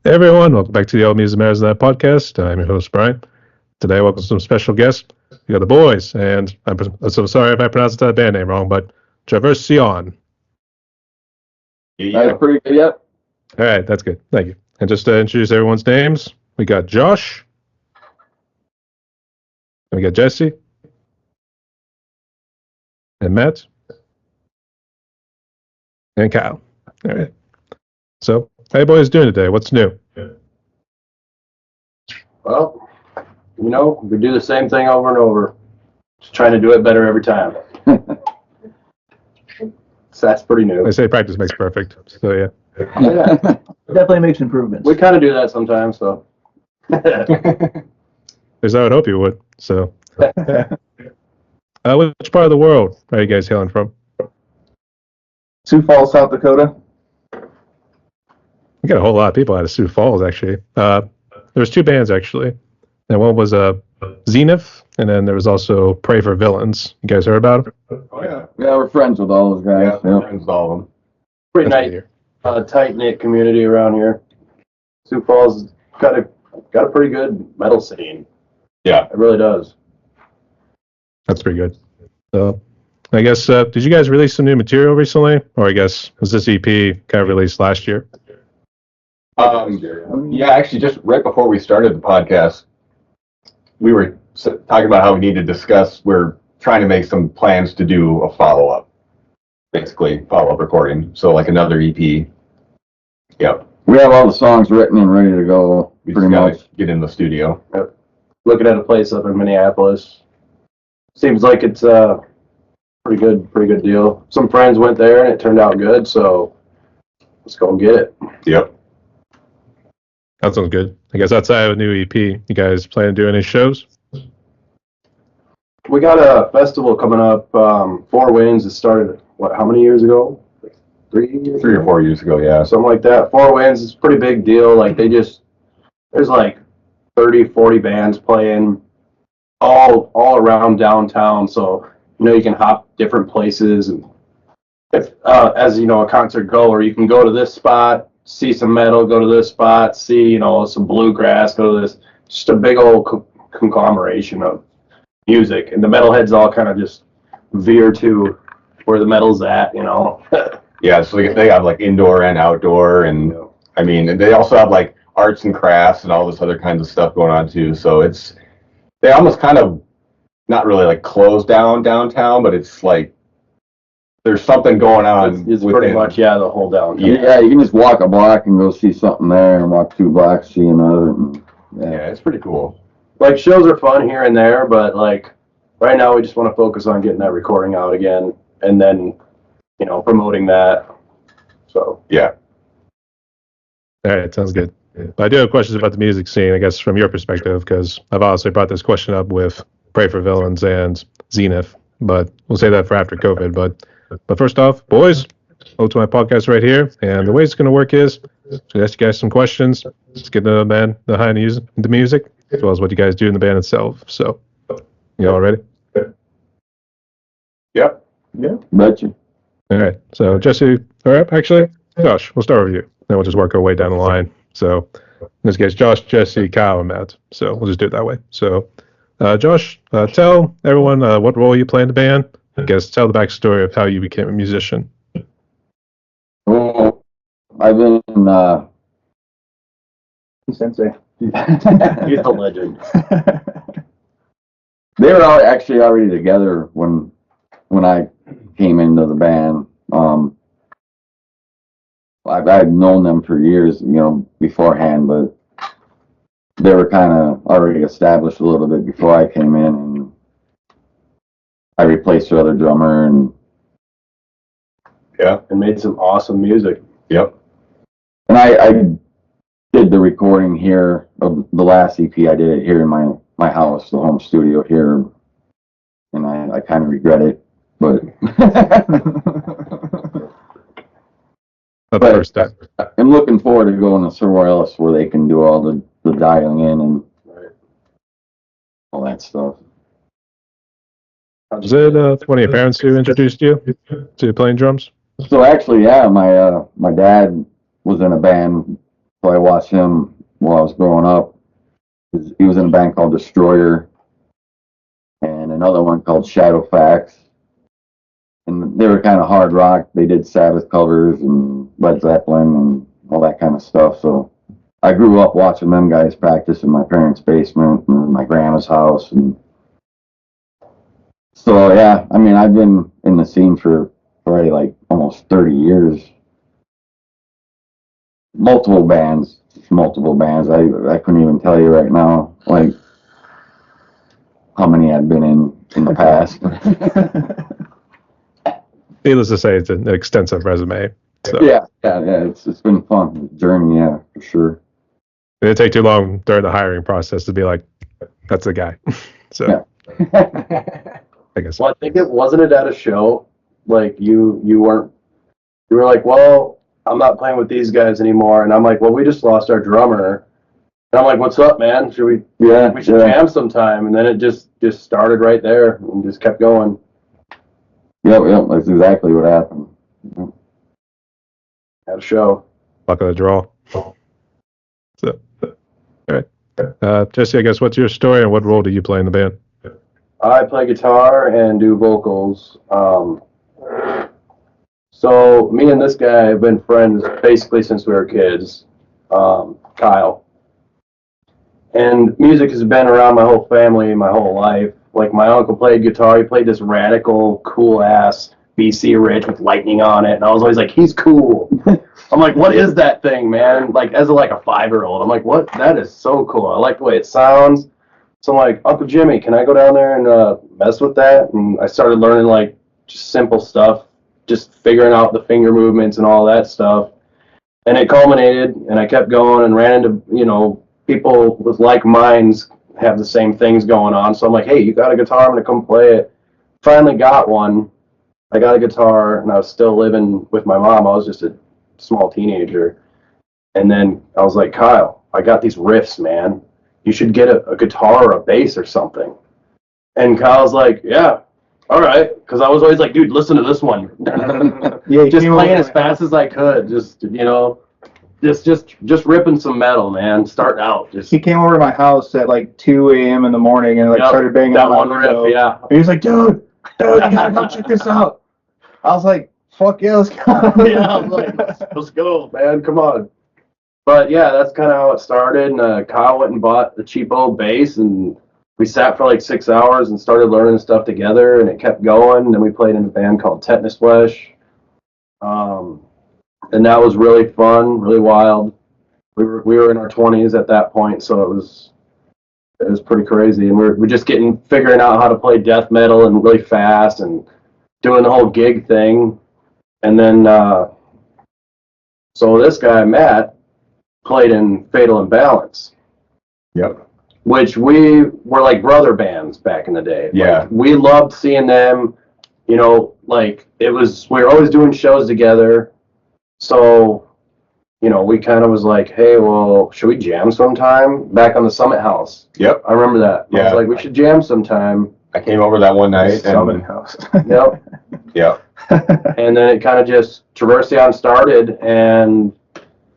Hey everyone, welcome back to the All Music Matters That podcast. I'm your host, Brian. Today, I welcome some special guests. We got the boys, and I'm so sorry if I pronounced that band name wrong, but Traverscion. Yeah. Pretty good, yep. All right, that's good. Thank you. And just to introduce everyone's names, we got Josh, and we got Jesse, and Matt, and Kyle. All right. So, how you boys doing today? What's new? Well, we do the same thing over and over. Just trying to do it better every time. So that's pretty new. They say practice makes perfect. So, yeah. Yeah. Definitely makes improvements. We kind of do that sometimes, so. At least I would hope you would. So, which part of the world are you guys hailing from? Sioux Falls, South Dakota. We got a whole lot of people out of Sioux Falls, actually. There was two bands, actually. And one was Zenith, and then there was also Pray for Villains. You guys heard about them? Oh, yeah. Yeah, we're friends with all those guys. Yeah, friends with all of them. Pretty nice, tight-knit community around here. Sioux Falls got a pretty good metal scene. Yeah. It really does. That's pretty good. So, I guess, did you guys release some new material recently? Or I guess, was this EP kind of released last year? Yeah, actually, just right before we started the podcast, we were talking about how we need to discuss. We're trying to make some plans to do a follow-up, basically follow-up recording. So like another EP. Yep. We have all the songs written and ready to go. We pretty just gotta much. get in the studio. Yep. Looking at a place up in Minneapolis. Seems like it's a pretty good deal. Some friends went there and it turned out good, so let's go and get it. Yep. That sounds good. I guess outside of a new EP, you guys plan to do any shows? We got a festival coming up, Four Winds. It started, how many years ago? 3 years? 3 or 4 years ago, yeah. Something like that. Four Winds is a pretty big deal. Like, there's like 30, 40 bands playing all around downtown. So, you can hop different places. And if, as, a concert goer, you can go to this spot, see some metal, go to this spot, see, some bluegrass, go to this. Just a big old conglomeration of music. And the metalheads all kind of just veer to where the metal's at, Yeah, so they have like indoor and outdoor, and I mean, they also have like arts and crafts and all this other kinds of stuff going on too. So they almost kind of not really like closed down downtown, but it's like there's something going on. It's pretty much, the whole downtown. Yeah, you can just walk a block and go see something there, and walk 2 blocks, see another. And, Yeah, it's pretty cool. Like, shows are fun here and there, but like right now we just want to focus on getting that recording out again, and then promoting that. So yeah. All right, sounds good. But I do have questions about the music scene, I guess, from your perspective, because I've obviously brought this question up with Pray for Villains and Zenith, but we'll say that for after COVID. But first off, boys, welcome to my podcast right here, and the way it's going to work is to ask you guys some questions, just get the band behind the music, as well as what you guys do in the band itself. So, you all ready? Yep. yeah, betcha. All right. So, Jesse, all right, actually, Josh, we'll start with you. Then we'll just work our way down the line. So, in this case, Josh, Jesse, Kyle, and Matt. So, we'll just do it that way. So, Josh, tell everyone what role you play in the band. I guess tell the backstory of how you became a musician. Well, I've been Sensei. He's a legend. They were actually already together when I came into the band. I've known them for years, beforehand, but they were kind of already established a little bit before I came in, and I replaced their other drummer, and And made some awesome music. Yep. And I did the recording here of the last EP. I did it here in my house, the home studio here, and I kind of regret it, but But first step. I'm looking forward to going to somewhere else where they can do all the dialing in and all that stuff. Was it one of your parents who introduced you to playing drums? So actually, yeah, my dad was in a band So I watched him while I was growing up. He was in a band called Destroyer and another one called Shadowfax. And they were kind of hard rock. They did Sabbath covers and Led Zeppelin and all that kind of stuff. So I grew up watching them guys practice in my parents' basement and my grandma's house. And so, yeah, I mean, I've been in the scene for probably like almost 30 years. Multiple bands. I couldn't even tell you right now, like, how many I've been in the past. Needless to say, it's an extensive resume. So. Yeah, it's been fun journey, yeah, for sure. It didn't take too long during the hiring process to be like, that's the guy. So Yeah. I guess. Well, I think wasn't it at a show, like you were like, well, I'm not playing with these guys anymore, and I'm like, well, we just lost our drummer. And I'm like, what's up, man? Should we should jam sometime? And then it just started right there and just kept going. Yep, that's exactly what happened. At a show. Luck of the draw. So, all right. Jesse, I guess, what's your story and what role do you play in the band? I play guitar and do vocals. So me and this guy have been friends basically since we were kids, Kyle. And music has been around my whole family my whole life. Like my uncle played guitar. He played this radical, cool-ass BC Rich with lightning on it. And I was always like, he's cool. I'm like, what is that thing, man? Like as a 5-year-old, I'm like, what? That is so cool. I like the way it sounds. So I'm like, Uncle Jimmy, can I go down there and mess with that? And I started learning just simple stuff, just figuring out the finger movements and all that stuff. And it culminated, and I kept going and ran into, people with like minds have the same things going on. So I'm like, hey, you got a guitar? I'm going to come play it. Finally got one. I got a guitar, and I was still living with my mom. I was just a small teenager. And then I was like, Kyle, I got these riffs, man. You should get a guitar or a bass or something. And Kyle's like, yeah, all right. Because I was always like, dude, listen to this one. Yeah, just playing as fast as I could. Just ripping some metal, man. Starting out. He came over to my house at 2 a.m. in the morning and started banging that on my one window. riff, yeah. And he was like, dude, you gotta go check this out. I was like, fuck yeah, let's go. Yeah, I was like, let's go, man. Come on. But yeah, that's kind of how it started. And Kyle went and bought the cheap old bass, and we sat for 6 hours and started learning stuff together, and it kept going. And then we played in a band called Tetanus Flesh. And that was really fun, really wild. We were in our 20s at that point, so it was pretty crazy. And we're just figuring out how to play death metal and really fast and doing the whole gig thing. And then so this guy Matt played in Fatal Imbalance. Yep. Which we were like brother bands back in the day. Yeah. We loved seeing them. We were always doing shows together. So, we kind of was like, hey, well, should we jam sometime? Back on the Summit House. Yep. I remember that. Yeah. I was like, we should jam sometime. I came over that one night. Summit House. Yep. Yep. And then it kind of just, Traverscion started, and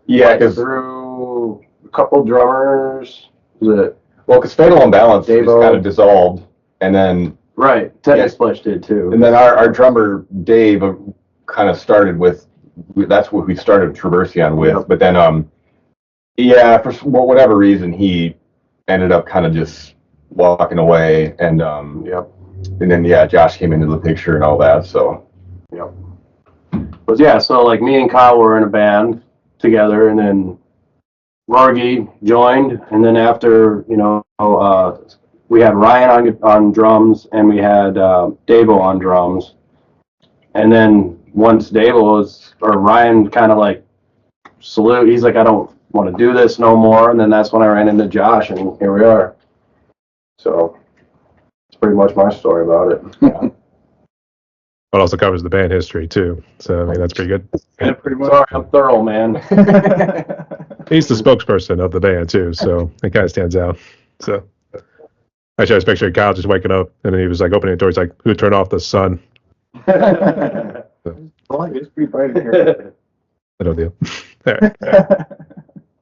Yeah, because through a couple drummers, because Fatal Imbalance just Davo. kind of dissolved, and then right, Tetanus Flesh did too. and then our drummer Dave kind of started with. That's what we started Traverscion with, Yep. but then for whatever reason he ended up kind of just walking away, and Yep. and then Josh came into the picture and all that. So But yeah, so me and Kyle were in a band together, and then Rorgy joined, and then after we had Ryan on drums, and we had Davo on drums, and then once Ryan kind of salute, he's like, I don't want to do this no more, and then that's when I ran into Josh, and here we are. So it's pretty much my story about it. yeah. But also covers the band history too. So I mean that's pretty good. Yeah, pretty much. Sorry, I'm thorough, man. He's the spokesperson of the band too, so it kind of stands out. So actually I was picturing Kyle just waking up and then he was opening the door, he's like, who turned off the sun? Well, it's pretty bright in here. No deal. All right.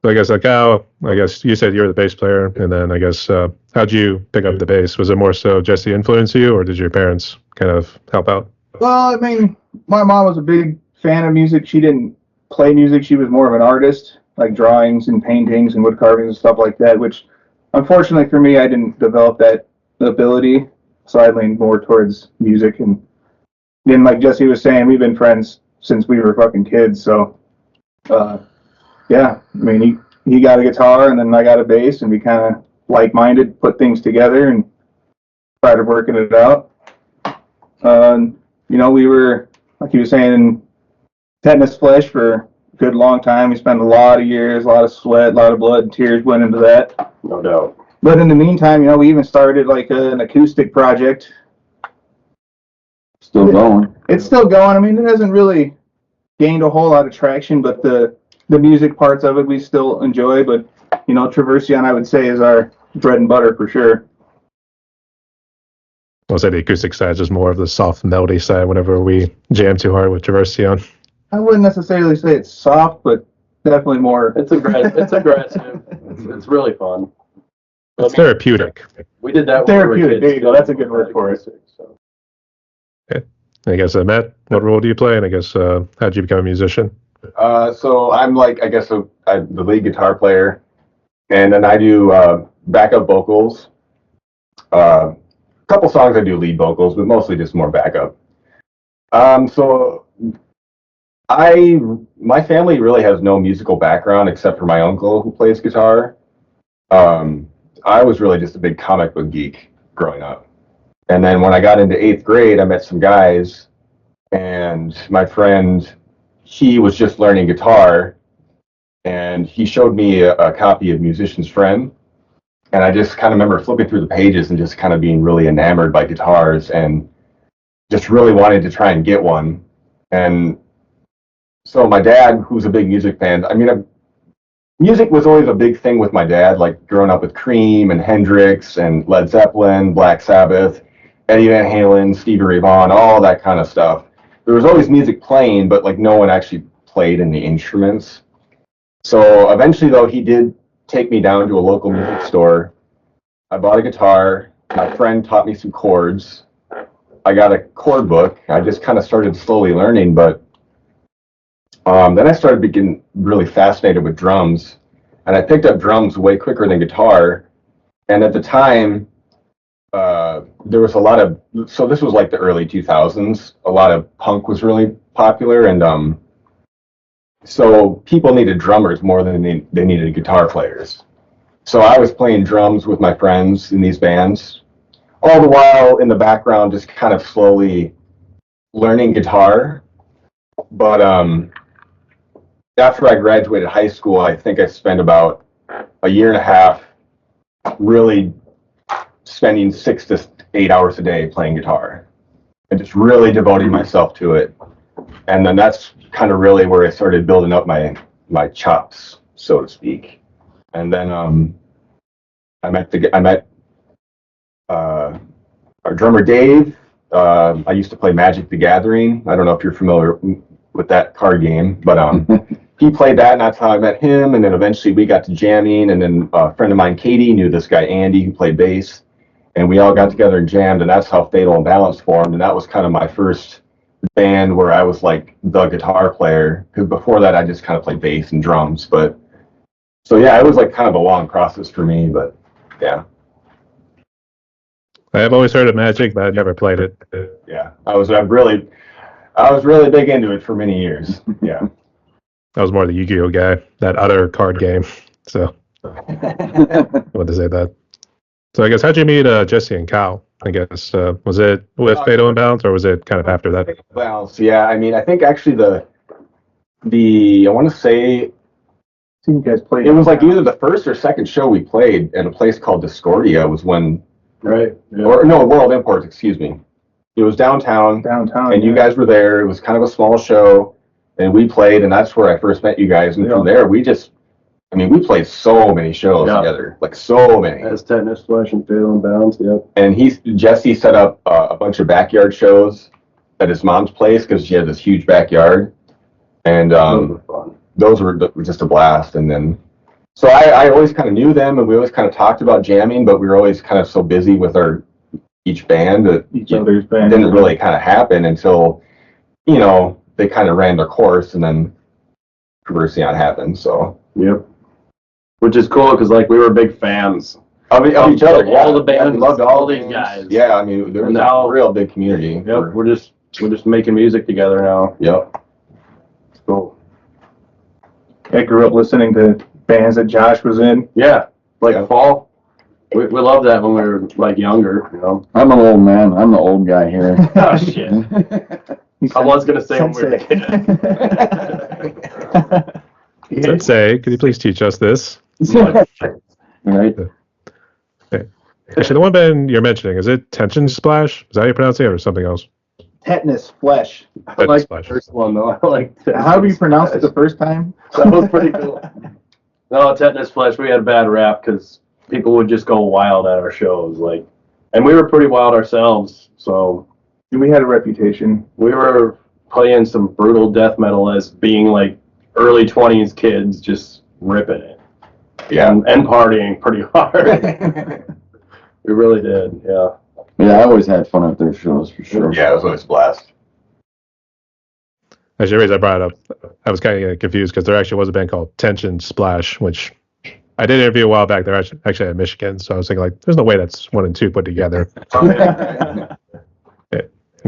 So I guess like Al, I guess you said you were the bass player, and then I guess how'd you pick up the bass? Was it more so Jesse influenced you, or did your parents kind of help out? Well, I mean, my mom was a big fan of music. She didn't play music. She was more of an artist, like drawings and paintings and wood carvings and stuff like that, which unfortunately for me, I didn't develop that ability. So I leaned more towards music. And then, like Jesse was saying, we've been friends since we were fucking kids. So, yeah, I mean, he got a guitar and then I got a bass, and we kind of like-minded, put things together and started working it out. You know, we were, like he was saying, in tetanus flesh for a good long time. We spent a lot of years, a lot of sweat, a lot of blood and tears went into that. No doubt. But in the meantime, you know, we even started like an acoustic project. Still going. It's still going. I mean, it hasn't really gained a whole lot of traction, but the music parts of it we still enjoy. But, you know, Traverscion, I would say, is our bread and butter for sure. I'll say the acoustic side is just more of the soft melody side whenever we jam too hard with Traverscion. I wouldn't necessarily say it's soft, but definitely more. It's aggressive. It's really fun. It's therapeutic. We did that. Therapeutic. There you go. That's a good word for it. So. Okay. I guess Matt, what role do you play? And I guess how'd you become a musician? So I'm like, I guess, I'm the lead guitar player, and then I do backup vocals. A couple songs I do lead vocals, but mostly just more backup. So my family really has no musical background except for my uncle who plays guitar. I was really just a big comic book geek growing up. And then when I got into 8th grade, I met some guys, and my friend, he was just learning guitar, and he showed me a copy of Musician's Friend. And I just kind of remember flipping through the pages and just kind of being really enamored by guitars and just really wanted to try and get one. And so my dad, who's a big music fan, I mean, music was always a big thing with my dad, like growing up with Cream and Hendrix and Led Zeppelin, Black Sabbath, Eddie Van Halen, Stevie Ray Vaughan, all that kind of stuff. There was always music playing, but like no one actually played any instruments. So eventually, though, he did take me down to a local music store. I bought a guitar. My friend taught me some chords. I got a chord book. I just kind of started slowly learning, but then I started getting really fascinated with drums, and I picked up drums way quicker than guitar. And at the time, there was a lot of, so this was like the early 2000s, a lot of punk was really popular, and so people needed drummers more than they needed guitar players. So I was playing drums with my friends in these bands, all the while in the background just kind of slowly learning guitar. But after I graduated high school, I think I spent about a year and a half really spending 6 to 8 hours a day playing guitar and just really devoting myself to it. And then that's kind of really where I started building up my chops, so to speak. And then I met our drummer Dave. I used to play Magic the Gathering. I don't know if you're familiar with that card game, but he played that, and that's how I met him. And then eventually we got to jamming, and then a friend of mine, Katie, knew this guy Andy who played bass, and we all got together and jammed, and that's how Fatal Imbalance formed. And that was kind of my first band where I was like the guitar player, because before that I just kind of played bass and drums. But so yeah, it was like kind of a long process for me, but yeah. I have always heard of Magic, but I've never played it. Yeah, I was really big into it for many years. Yeah. I was more the Yu-Gi-Oh guy, that other card game. So I wanted to say that. So I guess how'd you meet Jesse and Cal? I guess was it with Fatal Imbalance, or was it kind of after that? Well, yeah, I mean, I think actually the I want to say You guys played. it was like either the first or second show we played at a place called Discordia was when, Right. Yeah. or no, World Imports, excuse me. It was downtown, and you guys were there. It was kind of a small show, and we played, and that's where I first met you guys. And from there, we played so many shows together, like so many. As Tetanus Flesh and Fatal Imbalance, yep. And Jesse set up a bunch of backyard shows at his mom's place because she had this huge backyard, and Those were fun. those were just a blast. And then So I always kind of knew them, and we always kind of talked about jamming, but we were always kind of so busy with each band that Each other's it band. didn't really kind of happen until, they kind of ran their course, and then Traverscion happened. So Yep. Which is cool because like we were big fans. of each other, All the yeah, bands, we loved all these bands. guys. Yeah, I mean, there was And now- a real big community. Yep. We're just making music together now. Yep. It's cool. I grew up listening to bands that Josh was in. Yeah. Like Yeah. Fall. We loved that when we were like younger, I'm an old man. I'm the old guy here. Oh shit. I was gonna say when we were kids. Sensei, could you please teach us this? Right? Actually, the one band you're mentioning, is it Tension Splash? Is that how you pronounce it, or something else? Tetanus flesh. I like the Splash. first one though. I like How do you pronounce it the first time? That was pretty cool. No, Tetanus Flesh, we had a bad rap because people would just go wild at our shows, and we were pretty wild ourselves. So We had a reputation. we were playing some brutal death metal as being like early 20s kids, just ripping it Yeah. and partying pretty hard. We really did, yeah. Yeah, I always had fun at their shows for sure. Yeah, it was always a blast. Actually, the reason I brought it up, I was kind of confused because there actually was a band called Tension Splash, which I did interview a while back. They're actually at Michigan, so I was thinking, like, there's no way that's 1 and 2 put together. I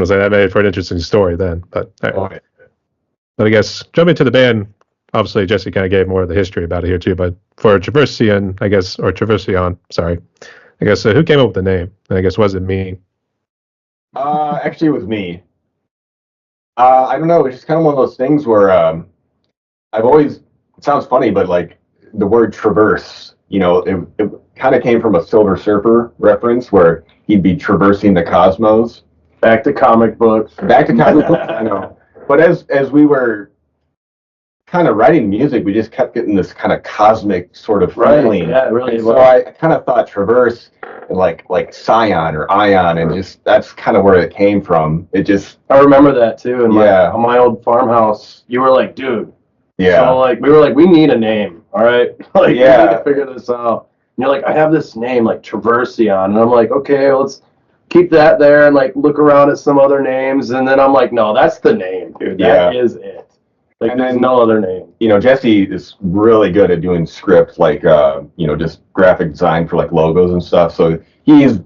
was like, that made it for an interesting story then. But I guess jumping to the band, obviously Jesse kind of gave more of the history about it here too. But for Traverscion, I guess, or Traverscion, sorry, I guess who came up with the name? And I guess was it me? Actually, it was me. I don't know. It's just kind of one of those things where I've always. It sounds funny, but like the word traverse, it kind of came from a Silver Surfer reference where he'd be traversing the cosmos. Back to comic books. Back to comic books, I know. But as we were kind of writing music, we just kept getting this kind of cosmic sort of feeling. Yeah, it really And was. so I kind of thought traverse and like Scion or Ion, and just that's kind of where it came from. It just I remember that too. And Yeah. on my old farmhouse, you were like, dude. yeah. So we were like, we need a name, all right? We need Yeah. to figure this out. And you're like, I have this name like Traverscion, and I'm like, okay, let's keep that there and like look around at some other names, and then I'm like, no, that's the name, dude. That is it. Like, And there's then- no other name. Jesse is really good at doing script, like, just graphic design for like logos and stuff. So he's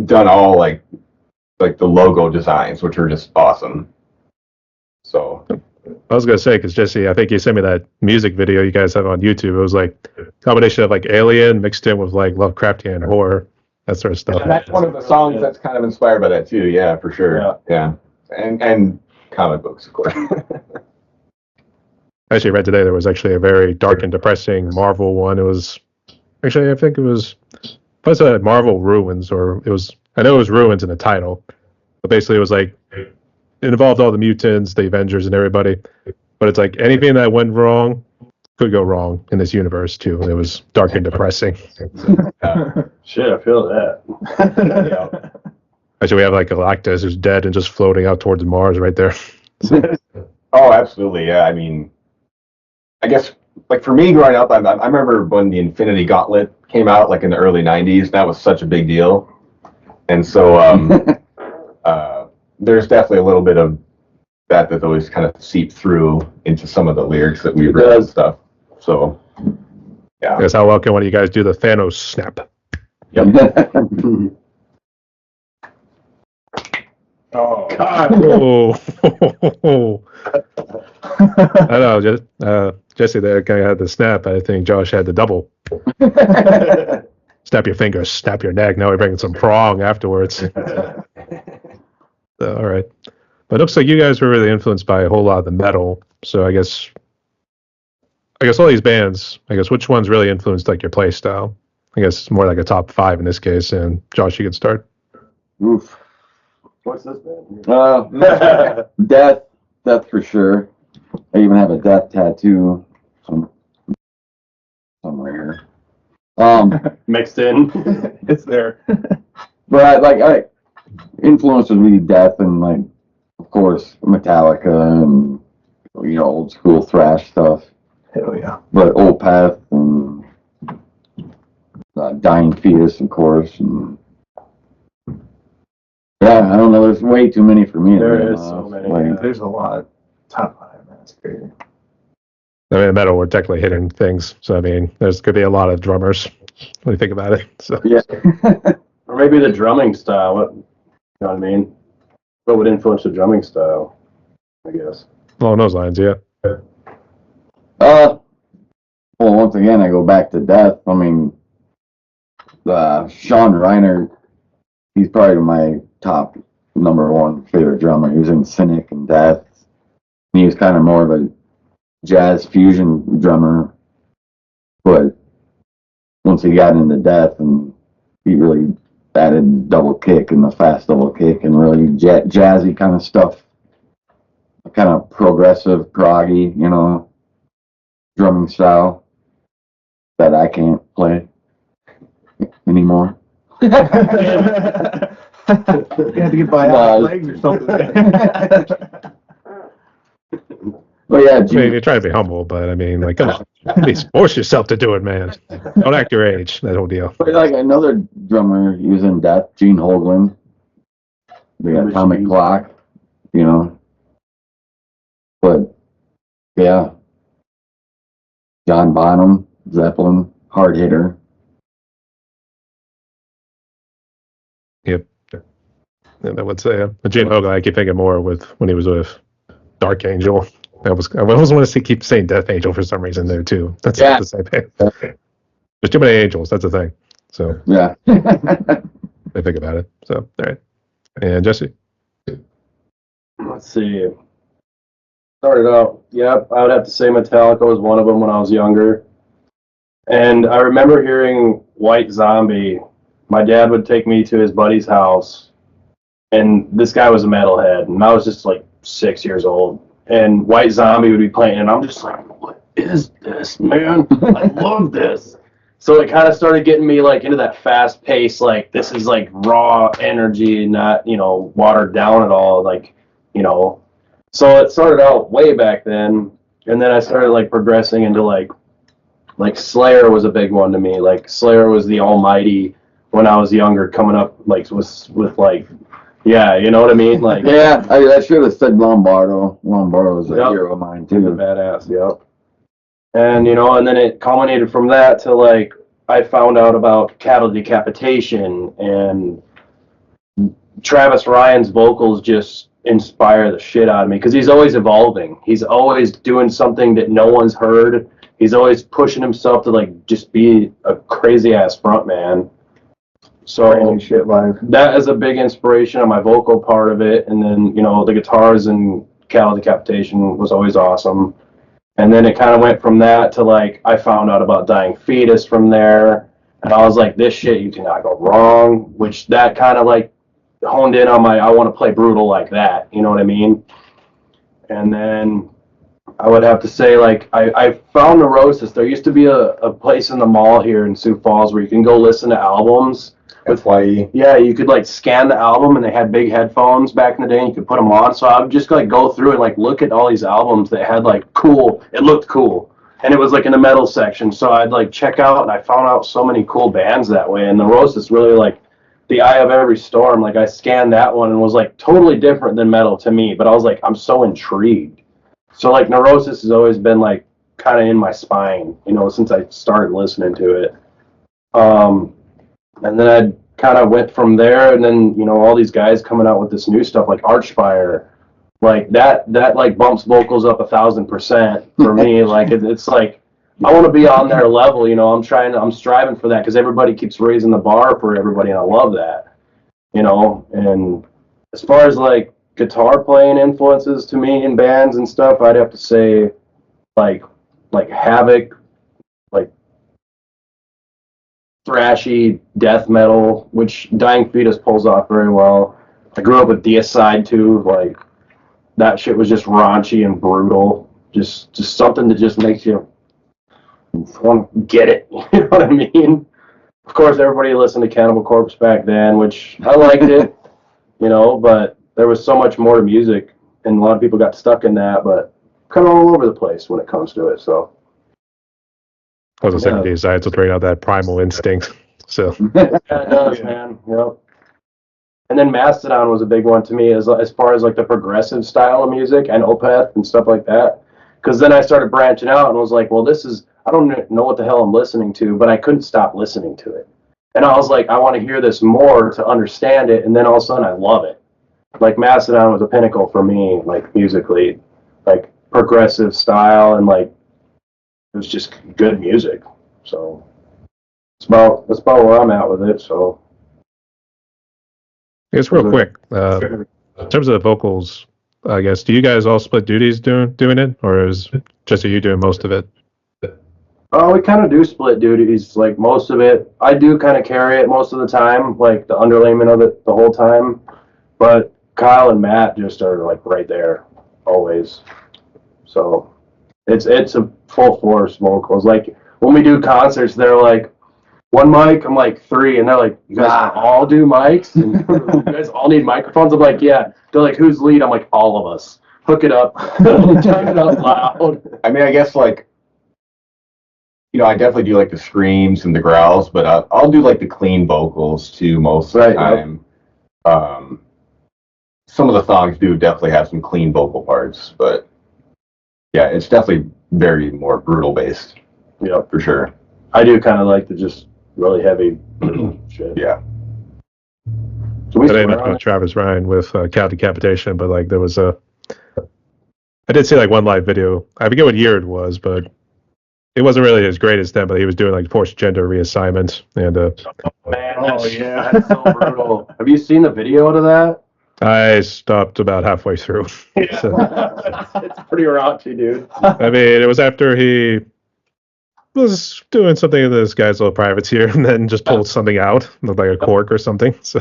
done all like the logo designs, which are just awesome. So I was gonna say because Jesse, I think you sent me that music video you guys have on YouTube. It was like a combination of like Alien mixed in with like Lovecraftian horror, that sort of stuff. that's one of the songs that's kind of inspired by that too. Yeah, for sure. Yeah. And comic books, of course. I actually read today there was actually a very dark and depressing Marvel one. It was actually, I think it was Marvel Ruins, or it was, I know it was Ruins in the title, but basically it was like it involved all the mutants, the Avengers, and everybody. But it's like anything that went wrong could go wrong in this universe too. And it was dark and depressing. Shit, I feel that. Actually, we have like Galactus who's dead and just floating out towards Mars right there. Oh, absolutely. Yeah. I mean, I guess like for me growing up, I remember when the Infinity Gauntlet came out, like in the early '90s. That was such a big deal, and so there's definitely a little bit of that always kind of seeped through into some of the lyrics that we read and stuff. So, I guess how well can one of you guys do the Thanos snap? Oh, God. Oh, I know. Just Jesse there kind of had the snap. I think Josh had the double. Snap your fingers, snap your neck. Now we're bringing some prong afterwards. All right, but it looks like you guys were really influenced by a whole lot of the metal. So I guess all these bands. I guess which ones really influenced like your play style? I guess more like a top 5 in this case. And Josh, you can start. Oof. What's this, man? Death for sure. I even have a death tattoo somewhere here. Mixed in. it's there. But I influences me death and like, of course, Metallica and old school thrash stuff. Hell yeah. But Opeth and Dying Fetus, of course. And yeah, I don't know. There's way too many for me. There is so many. Like, There's a lot. Top 5, man. That's crazy. I mean, in metal, we're technically hitting things. So, I mean, there's could be a lot of drummers when you think about it. So, yeah. Or maybe the drumming style. What, you know what I mean? What would influence the drumming style? I guess. along those lines, yeah. Well, once again, I go back to Death. I mean, Sean Reiner, he's probably my top number one favorite drummer. He was in Cynic and Death. He was kind of more of a jazz fusion drummer, but once he got into Death, and he really added double kick and the fast double kick and really jazzy kind of stuff, kind of progressive, proggy, you know, drumming style that I can't play anymore. You have to get by out legs or something. Well, yeah, I mean, you're trying to be humble, but I mean, like, come on. At least force yourself to do it, man. Don't act your age, that whole deal. but like another drummer, he was in Death, Gene Hoglan, the Atomic Clock, you know. But yeah, John Bonham, Zeppelin, hard hitter. Yep. And I would say, Gene Hoglan, I keep thinking more with when he was with Dark Angel. I always want to keep saying Death Angel for some reason there too. That's not the same thing. There's too many angels. That's the thing. So Yeah. I think about it. So all right. And Jesse. Let's see. Started out, yep, I would have to say Metallica was one of them when I was younger. And I remember hearing White Zombie. My dad would take me to his buddy's house, and this guy was a metalhead, and I was just like 6 years old. And White Zombie would be playing, and I'm just like, what is this, man? I love this. So it kind of started getting me like into that fast pace, like this is like raw energy, not, you know, watered down at all, like, you know. So it started out way back then, and then I started like progressing into like Slayer was a big one to me. Like Slayer was the almighty when I was younger, coming up like with like, yeah, you know what I mean? Like, Yeah, I should have said Lombardo. Lombardo's a Yep. hero of mine he's a too. badass, yep. And you know, and then it culminated from that to like I found out about cattle decapitation, and Travis Ryan's vocals just inspire the shit out of me because he's always evolving. He's always doing something that no one's heard. He's always pushing himself to like just be a crazy ass frontman. So Crazy shit live. that is a big inspiration on my vocal part of it. And then, you know, the guitars and cattle decapitation was always awesome. And then it kind of went from that to like, I found out about Dying Fetus from there. And I was like, this shit, you cannot go wrong, which that kind of like honed in on my, I want to play brutal like that. You know what I mean? And then I would have to say, like, I found Neurosis. There used to be a place in the mall here in Sioux Falls where you can go listen to albums. FYE. Yeah, you could like scan the album, and they had big headphones back in the day, and you could put them on. So I would just like go through and like look at all these albums that had like cool. It looked cool, and it was like in the metal section. So I'd like check out, and I found out so many cool bands that way. And Neurosis really like the Eye of Every Storm. Like I scanned that one and was like totally different than metal to me, but I was like, I'm so intrigued. So like Neurosis has always been like kind of in my spine, you know, since I started listening to it. And then I kind of went from there, and then, you know, all these guys coming out with this new stuff like Archfire, like that like bumps vocals up 1,000% for me. Like it's like I want to be on their level, you know. I'm striving for that because everybody keeps raising the bar for everybody, and I love that, you know. And as far as like guitar playing influences to me in bands and stuff, I'd have to say like Havoc, like thrashy death metal, which Dying Fetus pulls off very well. I grew up with Deicide too. Like that shit was just raunchy and brutal. Just something that just makes you want to get it. You know what I mean? Of course, everybody listened to Cannibal Corpse back then, which I liked it, you know, but there was so much more to music, and a lot of people got stuck in that, but kind of all over the place when it comes to it. So I was a second Deicide, so throwing out that primal instinct. So Yeah, it does, man. Yep. And then Mastodon was a big one to me as far as like the progressive style of music and Opeth and stuff like that. Because then I started branching out and was like, well, I don't know what the hell I'm listening to, but I couldn't stop listening to it. And I was like, I want to hear this more to understand it. And then all of a sudden I love it. Like Mastodon was a pinnacle for me, like musically, like progressive style, and like it was just good music. So that's about where I'm at with it. So I guess real quick, in terms of the vocals, I guess, do you guys all split duties doing it, or is just you doing most of it? oh, we kind of do split duties. Like most of it, I do kind of carry it most of the time, like the underlayment of it the whole time. But Kyle and Matt just are like right there always. So it's a full force vocals. Like when we do concerts, they're like, one mic, I'm like 3, and they're like, you guys all do mics? And you guys all need microphones? I'm like, yeah. They're like, who's lead? I'm like, all of us. Hook it up. Turn it up loud. I mean, I guess like, I definitely do like the screams and the growls, but I'll do like the clean vocals too most of the time. Some of the songs do definitely have some clean vocal parts, but yeah, it's definitely very more brutal based. Yeah, for sure. I do kind of like the just really heavy shit. Yeah. So we I didn't swear know on about Travis Ryan with cow decapitation, but like there was I did see like one live video. I forget what year it was, but it wasn't really his greatest then, but he was doing like forced gender reassignment. And Man, that's so brutal. Have you seen the video to that? I stopped about halfway through. Yeah. So, It's pretty raunchy, dude. I mean, it was after he was doing something in this guy's little privateer and then just pulled something out, looked like a cork or something. So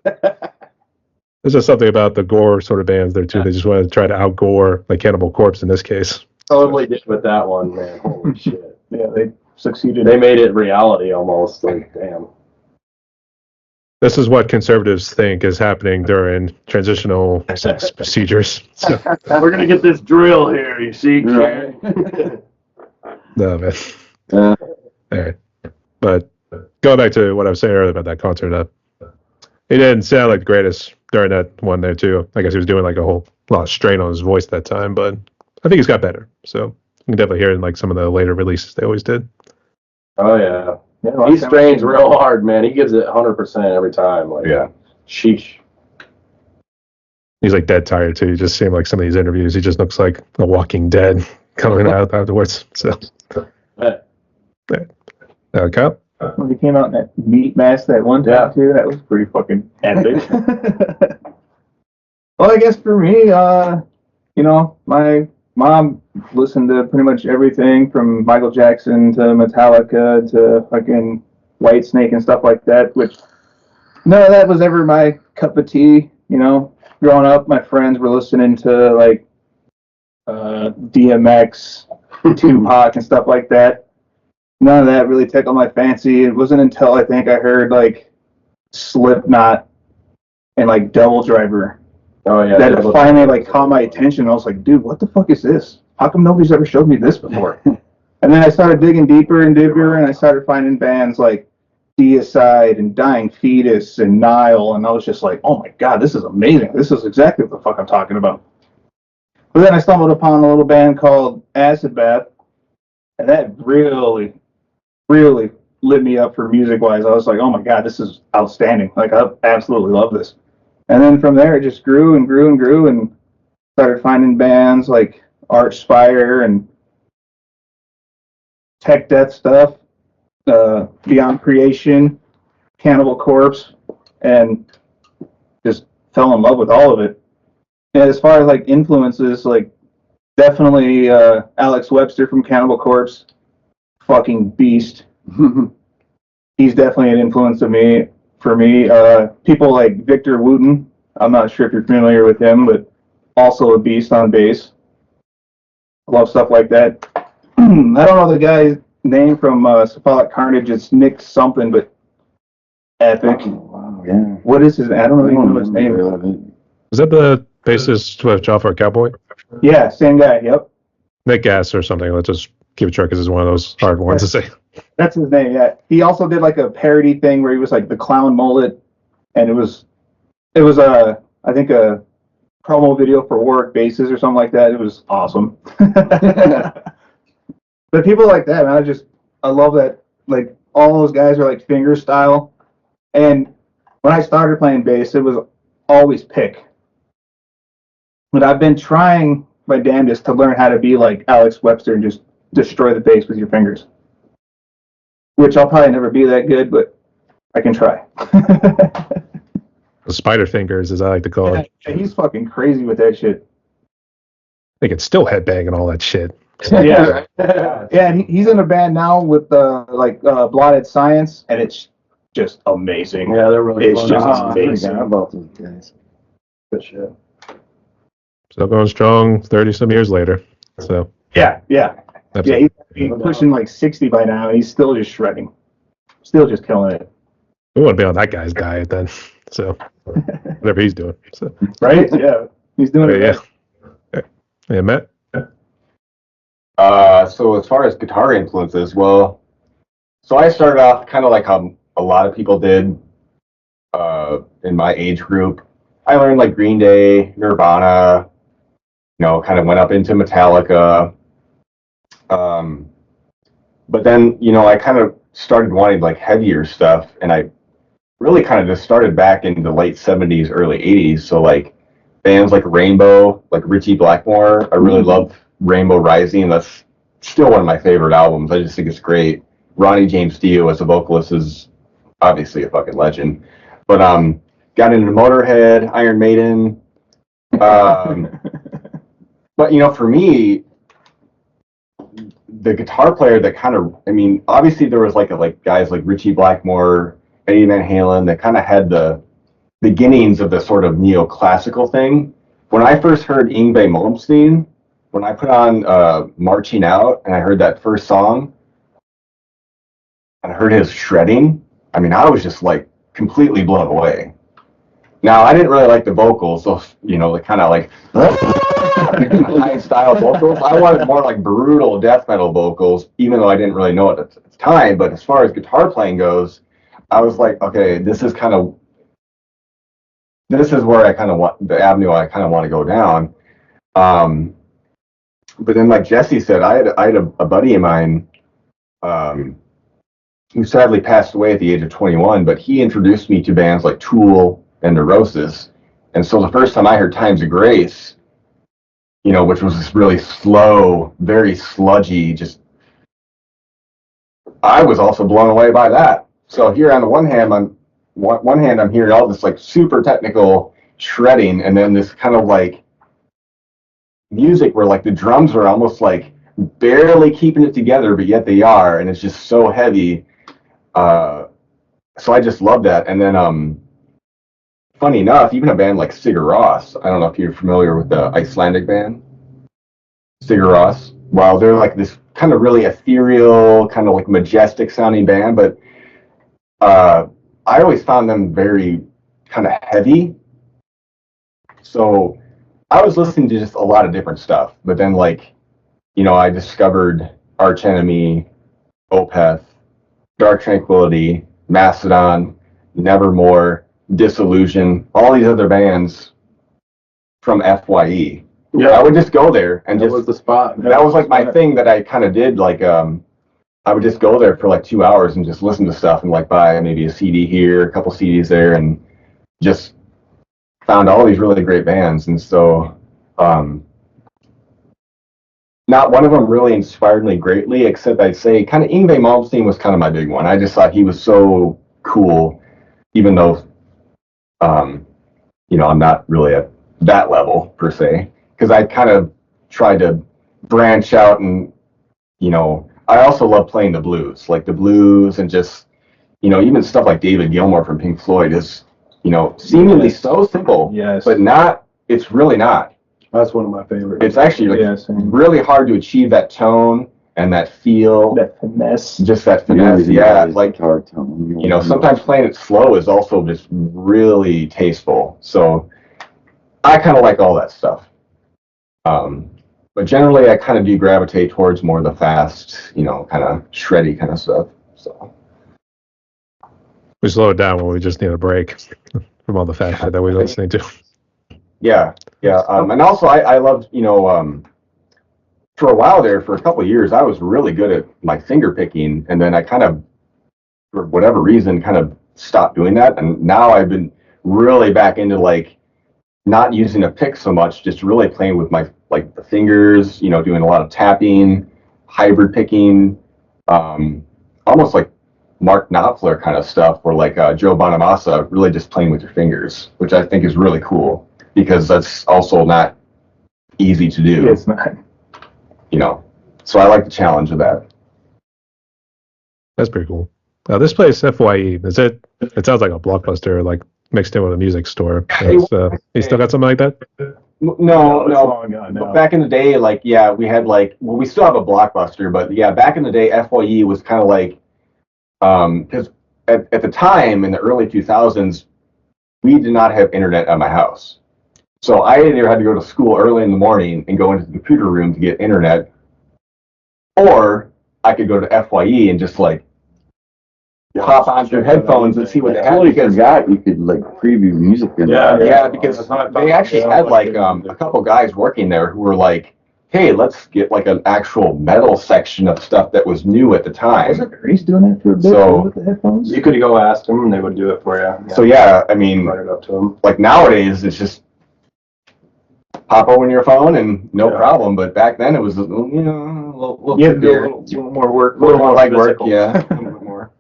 there's just something about the gore sort of bands there too. They just wanted to try to outgore like Cannibal Corpse in this case. Totally did with that one, man. Holy shit. Yeah, they succeeded. They made it reality almost. Like, damn. This is what conservatives think is happening during transitional sex procedures. So, We're gonna get this drill here, you see, Right. Karen? no, man. Yeah. All right. But going back to what I was saying earlier about that concert, he didn't sound like the greatest during that one there too. I guess he was doing like a whole lot of strain on his voice that time, but I think he's got better. So you can definitely hear it in like some of the later releases they always did. Oh yeah. Yeah, He strains real hard, man. He gives it 100% every time. Like, Yeah. sheesh. He's like dead tired too. You just see him like some of these interviews. He just looks like a Walking Dead coming out afterwards. So, But, Kyle? When he came out in that meat mask that one time Yeah. too, that was pretty fucking epic. Well, I guess for me, my mom listened to pretty much everything from Michael Jackson to Metallica to fucking Whitesnake and stuff like that, which none of that was ever my cup of tea, Growing up, my friends were listening to like DMX, Tupac and stuff like that. None of that really tickled my fancy. It wasn't until I think I heard like Slipknot and like Devil Driver oh yeah. that it finally like caught my attention. I was like, dude, what the fuck is this? How come nobody's ever showed me this before? And then I started digging deeper and deeper, and I started finding bands like Deicide and Dying Fetus and Nile, and I was just like, oh my god, this is amazing. This is exactly what the fuck I'm talking about. But then I stumbled upon a little band called Acid Bath, and that really lit me up for music-wise. I was like, oh my god, this is outstanding. Like, I absolutely love this. And then from there, it just grew and grew and grew, and started finding bands like Archspire and Tech Death stuff, Beyond Creation, Cannibal Corpse, and just fell in love with all of it. And as far as like influences, like definitely Alex Webster from Cannibal Corpse, fucking beast. He's definitely an influence for me. People like Victor Wooten, I'm not sure if you're familiar with him, but also a beast on bass. I love stuff like that. I don't know the guy's name from Cephalic Carnage. It's Nick something, but epic. Oh, wow, yeah. What is his? I don't even know his name. Is that the bassist with Jaffa Cowboy? Yeah, same guy. Yep. Nick Gass or something. Let's just keep it short because it's one of those hard ones to say. That's his name. Yeah. He also did like a parody thing where he was like the clown mullet, and it was a I think a promo video for Warwick Bases or something like that. It was awesome. But people like that, man, I love that. Like all those guys are like finger style, and when I started playing bass, it was always pick. But I've been trying my damnedest to learn how to be like Alex Webster and just destroy the bass with your fingers. Which I'll probably never be that good, but I can try. Spider fingers, as I like to call it. He's fucking crazy with that shit. They can still headbang and all that shit. Yeah, yeah. And he's in a band now with Blotted Science, and it's just amazing. Yeah, they're really It's fun. just I amazing. forgot about those guys. Good shit. Still going strong 30 some years later. So Yeah. that's Yeah, he's pushing like 60 by now, and he's still just shredding. Still just killing it. we want to be on that guy's diet then. So whatever he's doing. So Right? Yeah. He's doing it. yeah. Right. Yeah, Matt. So as far as guitar influences, well, so I started off kind of like how a lot of people did in my age group. I learned like Green Day, Nirvana, kind of went up into Metallica. But then, I kind of started wanting like heavier stuff, and I really kind of just started back in the late 70s, early 80s. So like bands like Rainbow, like Richie Blackmore. I really love Rainbow Rising. That's still one of my favorite albums. I just think it's great. Ronnie James Dio as a vocalist is obviously a fucking legend. But got into Motorhead, Iron Maiden. But for me, the guitar player that kind of, obviously there was like guys like Richie Blackmore, Eddie Van Halen that kind of had the beginnings of the sort of neoclassical thing. When I first heard Yngwie Malmsteen, when I put on Marching Out and I heard that first song, and I heard his shredding, I was just like completely blown away. Now, I didn't really like the vocals, so, the kind of like high style vocals. I wanted more like brutal death metal vocals, even though I didn't really know it at the time. But as far as guitar playing goes, I was like, okay, this is where I kind of want, the avenue I kind of want to go down. But then, like Jesse said, I had a buddy of mine who sadly passed away at the age of 21, but he introduced me to bands like Tool and Neurosis. And so the first time I heard Times of Grace, which was this really slow, very sludgy, just, I was also blown away by that. So here on the one hand, I'm hearing all this like super technical shredding, and then this kind of like music where like the drums are almost like barely keeping it together, but yet they are, and it's just so heavy. So I just love that. And then funny enough, even a band like Sigur Rós, I don't know if you're familiar with the Icelandic band, Sigur Rós. Well, they're like this kind of really ethereal, kind of like majestic sounding band, but I always found them very kind of heavy. So I was listening to just a lot of different stuff, but then like, I discovered Arch Enemy, Opeth, Dark Tranquillity, Mastodon, Nevermore, Disillusion, all these other bands from FYE. Yeah, I would just go there and that was the spot. that was like my thing that I kind of did. Like, I would just go there for like 2 hours and just listen to stuff and like buy maybe a CD here, a couple CDs there, and just found all these really great bands. And so, not one of them really inspired me greatly, except I'd say kind of Yngwie Malmsteen was kind of my big one. I just thought he was so cool, even though, I'm not really at that level per se, because I kind of tried to branch out and, I also love playing the blues, like the blues and just, even stuff like David Gilmour from Pink Floyd is, seemingly so simple, Yes. but it's really not. That's one of my favorites. It's actually like really hard to achieve that tone and that feel, That finesse. just that finesse. Yeah, like, guitar tone. sometimes playing it slow is also just really tasteful. So I kind of like all that stuff. But generally, I kind of do gravitate towards more of the fast, kind of shreddy kind of stuff. So We slow it down when we just need a break from all the fast shit that we're listening to. yeah. And also I loved, for a while there, for a couple of years, I was really good at my finger picking, and then I kind of, for whatever reason, kind of stopped doing that. And now I've been really back into like not using a pick so much, just really playing with my like the fingers, doing a lot of tapping, hybrid picking, almost like Mark Knopfler kind of stuff, or like Joe Bonamassa, really just playing with your fingers, which I think is really cool because that's also not easy to do. It's not. So I like the challenge of that. That's pretty cool. This place, FYE, is it? It sounds like a Blockbuster, like mixed in with a music store. You still got something like that? No. Long gone But now. back in the day, like, yeah, we had like, well, we still have a Blockbuster, but yeah, back in the day, FYE was kind of like, because at the time in the early 2000s, we did not have internet at my house. So I either had to go to school early in the morning and go into the computer room to get internet, or I could go to FYE and just like pop on through headphones and see what they I had. totally Because forgot you could like preview music in there. yeah, because they actually had like a couple guys working there who were like, hey, let's get like an actual metal section of stuff that was new at the time. Wasn't Grace doing that for a bit So- with the headphones? You could go ask them, and they would do it for you. So yeah, I mean, Run it up to them. like nowadays it's just pop over your phone and no Yeah. problem. But back then it was a little Yeah, a little more work. a little more like work, physical. yeah, a little bit more.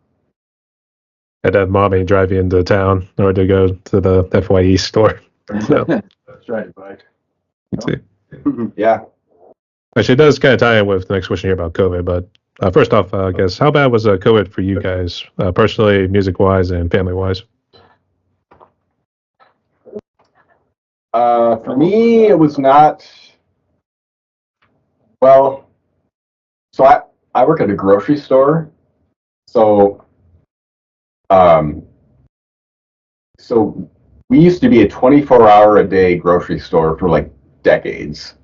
Had to have mommy drive you into town in order to go to the FYE store. So, That's right, bike. let's see. Yeah. Actually, it does kind of tie in with the next question here about COVID. But first off, I guess, how bad was COVID for you guys, personally, music-wise, and family-wise? For me, it was not. Well, so I work at a grocery store, so so we used to be a 24-hour-a-day grocery store for like decades.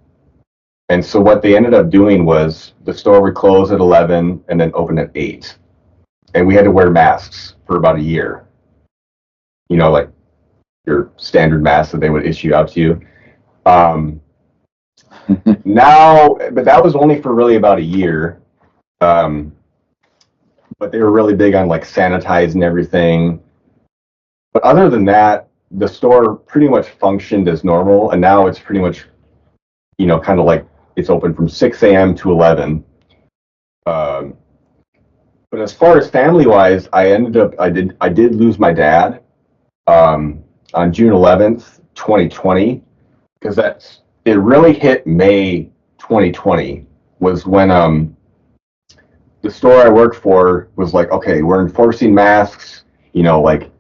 And so what they ended up doing was the store would close at 11 and then open at 8. And we had to wear masks for about a year. Like your standard mask that they would issue out to you. Now, but that was only for really about a year. But they were really big on like sanitizing everything. But other than that, the store pretty much functioned as normal. And now it's pretty much, kind of like it's open from 6 a.m. to 11. But as far as family-wise, I did lose my dad on June 11th, 2020, because it really hit May 2020 was when the store I worked for was like, okay, we're enforcing masks, like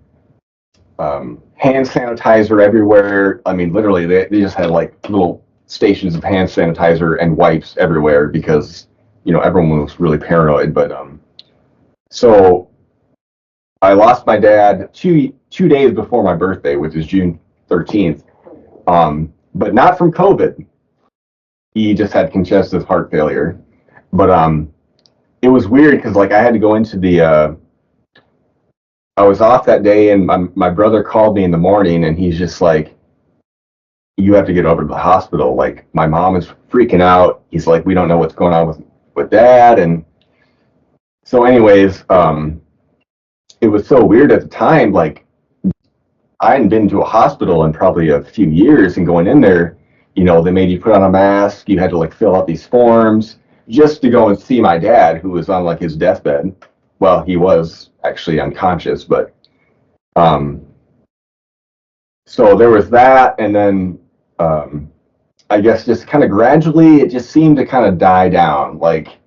hand sanitizer everywhere. I mean, literally, they just had like little stations of hand sanitizer and wipes everywhere because everyone was really paranoid. But so I lost my dad two days before my birthday, which is June 13th, but not from COVID. He just had congestive heart failure. But it was weird because like I had to go into the I was off that day, and my brother called me in the morning, and he's just like, you have to get over to the hospital. Like, my mom is freaking out. He's like, we don't know what's going on with dad. And so anyways, it was so weird at the time. Like, I hadn't been to a hospital in probably a few years, and going in there, they made you put on a mask. You had to like fill out these forms just to go and see my dad, who was on like his deathbed. Well, he was actually unconscious, but so there was that, and then I guess just kind of gradually it just seemed to kind of die down, like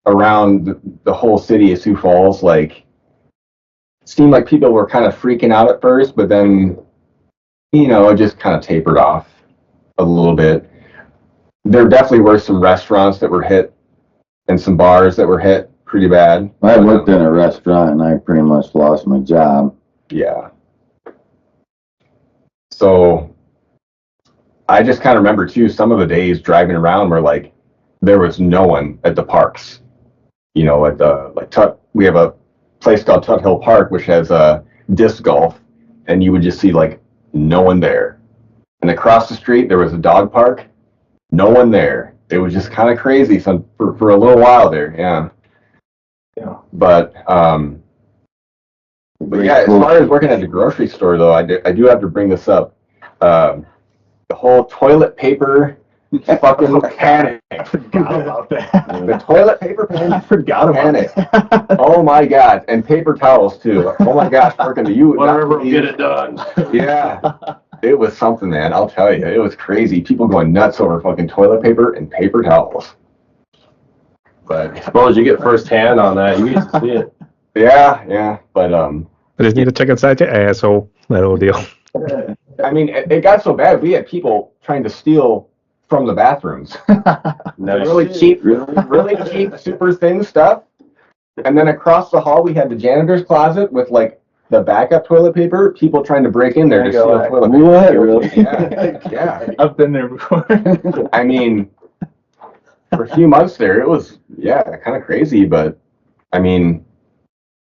around the whole city of Sioux Falls. Like, it seemed like people were kind of freaking out at first, but then it just kind of tapered off a little bit. There definitely were some restaurants that were hit and some bars that were hit pretty bad. I worked in a restaurant and I pretty much lost my job. Yeah. So I just kind of remember too, some of the days driving around where like there was no one at the parks. At the we have a place called Tut Hill Park, which has disc golf, and you would just see like no one there. And across the street there was a dog park, no one there. It was just kind of crazy for a little while there, yeah. Yeah. But yeah, as far as working at the grocery store though, I do have to bring this up. The whole toilet paper fucking panic. I forgot about that. The toilet paper panic. I forgot about Panic. that. Oh my god, and paper towels too. Oh my gosh, working to you. Whatever will get it done. Yeah, it was something, man. I'll tell you, it was crazy. People going nuts over fucking toilet paper and paper towels. But I suppose you get first hand on that. You get to see it. yeah, but I just need to check inside your asshole. That old deal. I mean, it got so bad. We had people trying to steal from the bathrooms. Nice. Really cheap, super thin stuff. And then across the hall, we had the janitor's closet with like the backup toilet paper. People trying to break in there to steal toilet paper. What? Really? Yeah. I've been there before. I mean, for a few months there, it was kind of crazy. But I mean,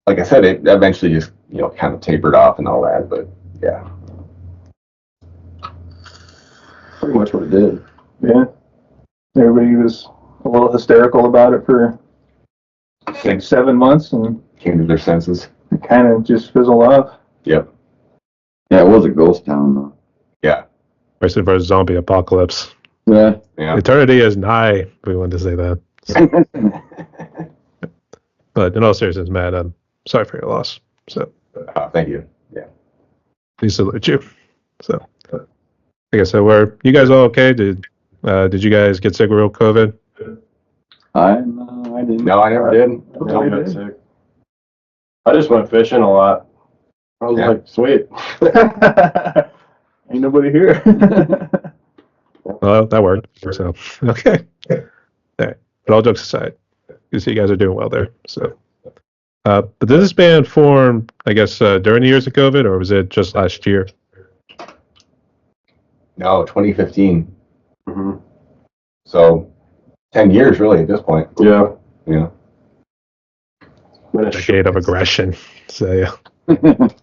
like I said, it eventually just kind of tapered off and all that. But yeah, Pretty much what it did. Yeah. Everybody was a little hysterical about it for like 7 months, and came to their senses. it kind of just fizzled off. Yep. Yeah, it was a ghost town though. Yeah. Versus for zombie apocalypse. Yeah. Yeah. Eternity is nigh, if we wanted to say that. But in all seriousness, Matt, I'm sorry for your loss. So Thank you. Yeah. we salute you. So like I said, were you guys all okay? Did you guys get sick with real COVID? I didn't. No, I never did. No, I got sick. I just went fishing a lot. I was Yeah. like, sweet. Ain't nobody here. Well, that worked. So okay. All right. But all jokes aside, you see you guys are doing well there. So but did this band form, I guess, during the years of COVID, or was it just last year? No, 2015. Mm-hmm. So 10 years really at this point. Yeah. Yeah. Decade of aggression. So yeah.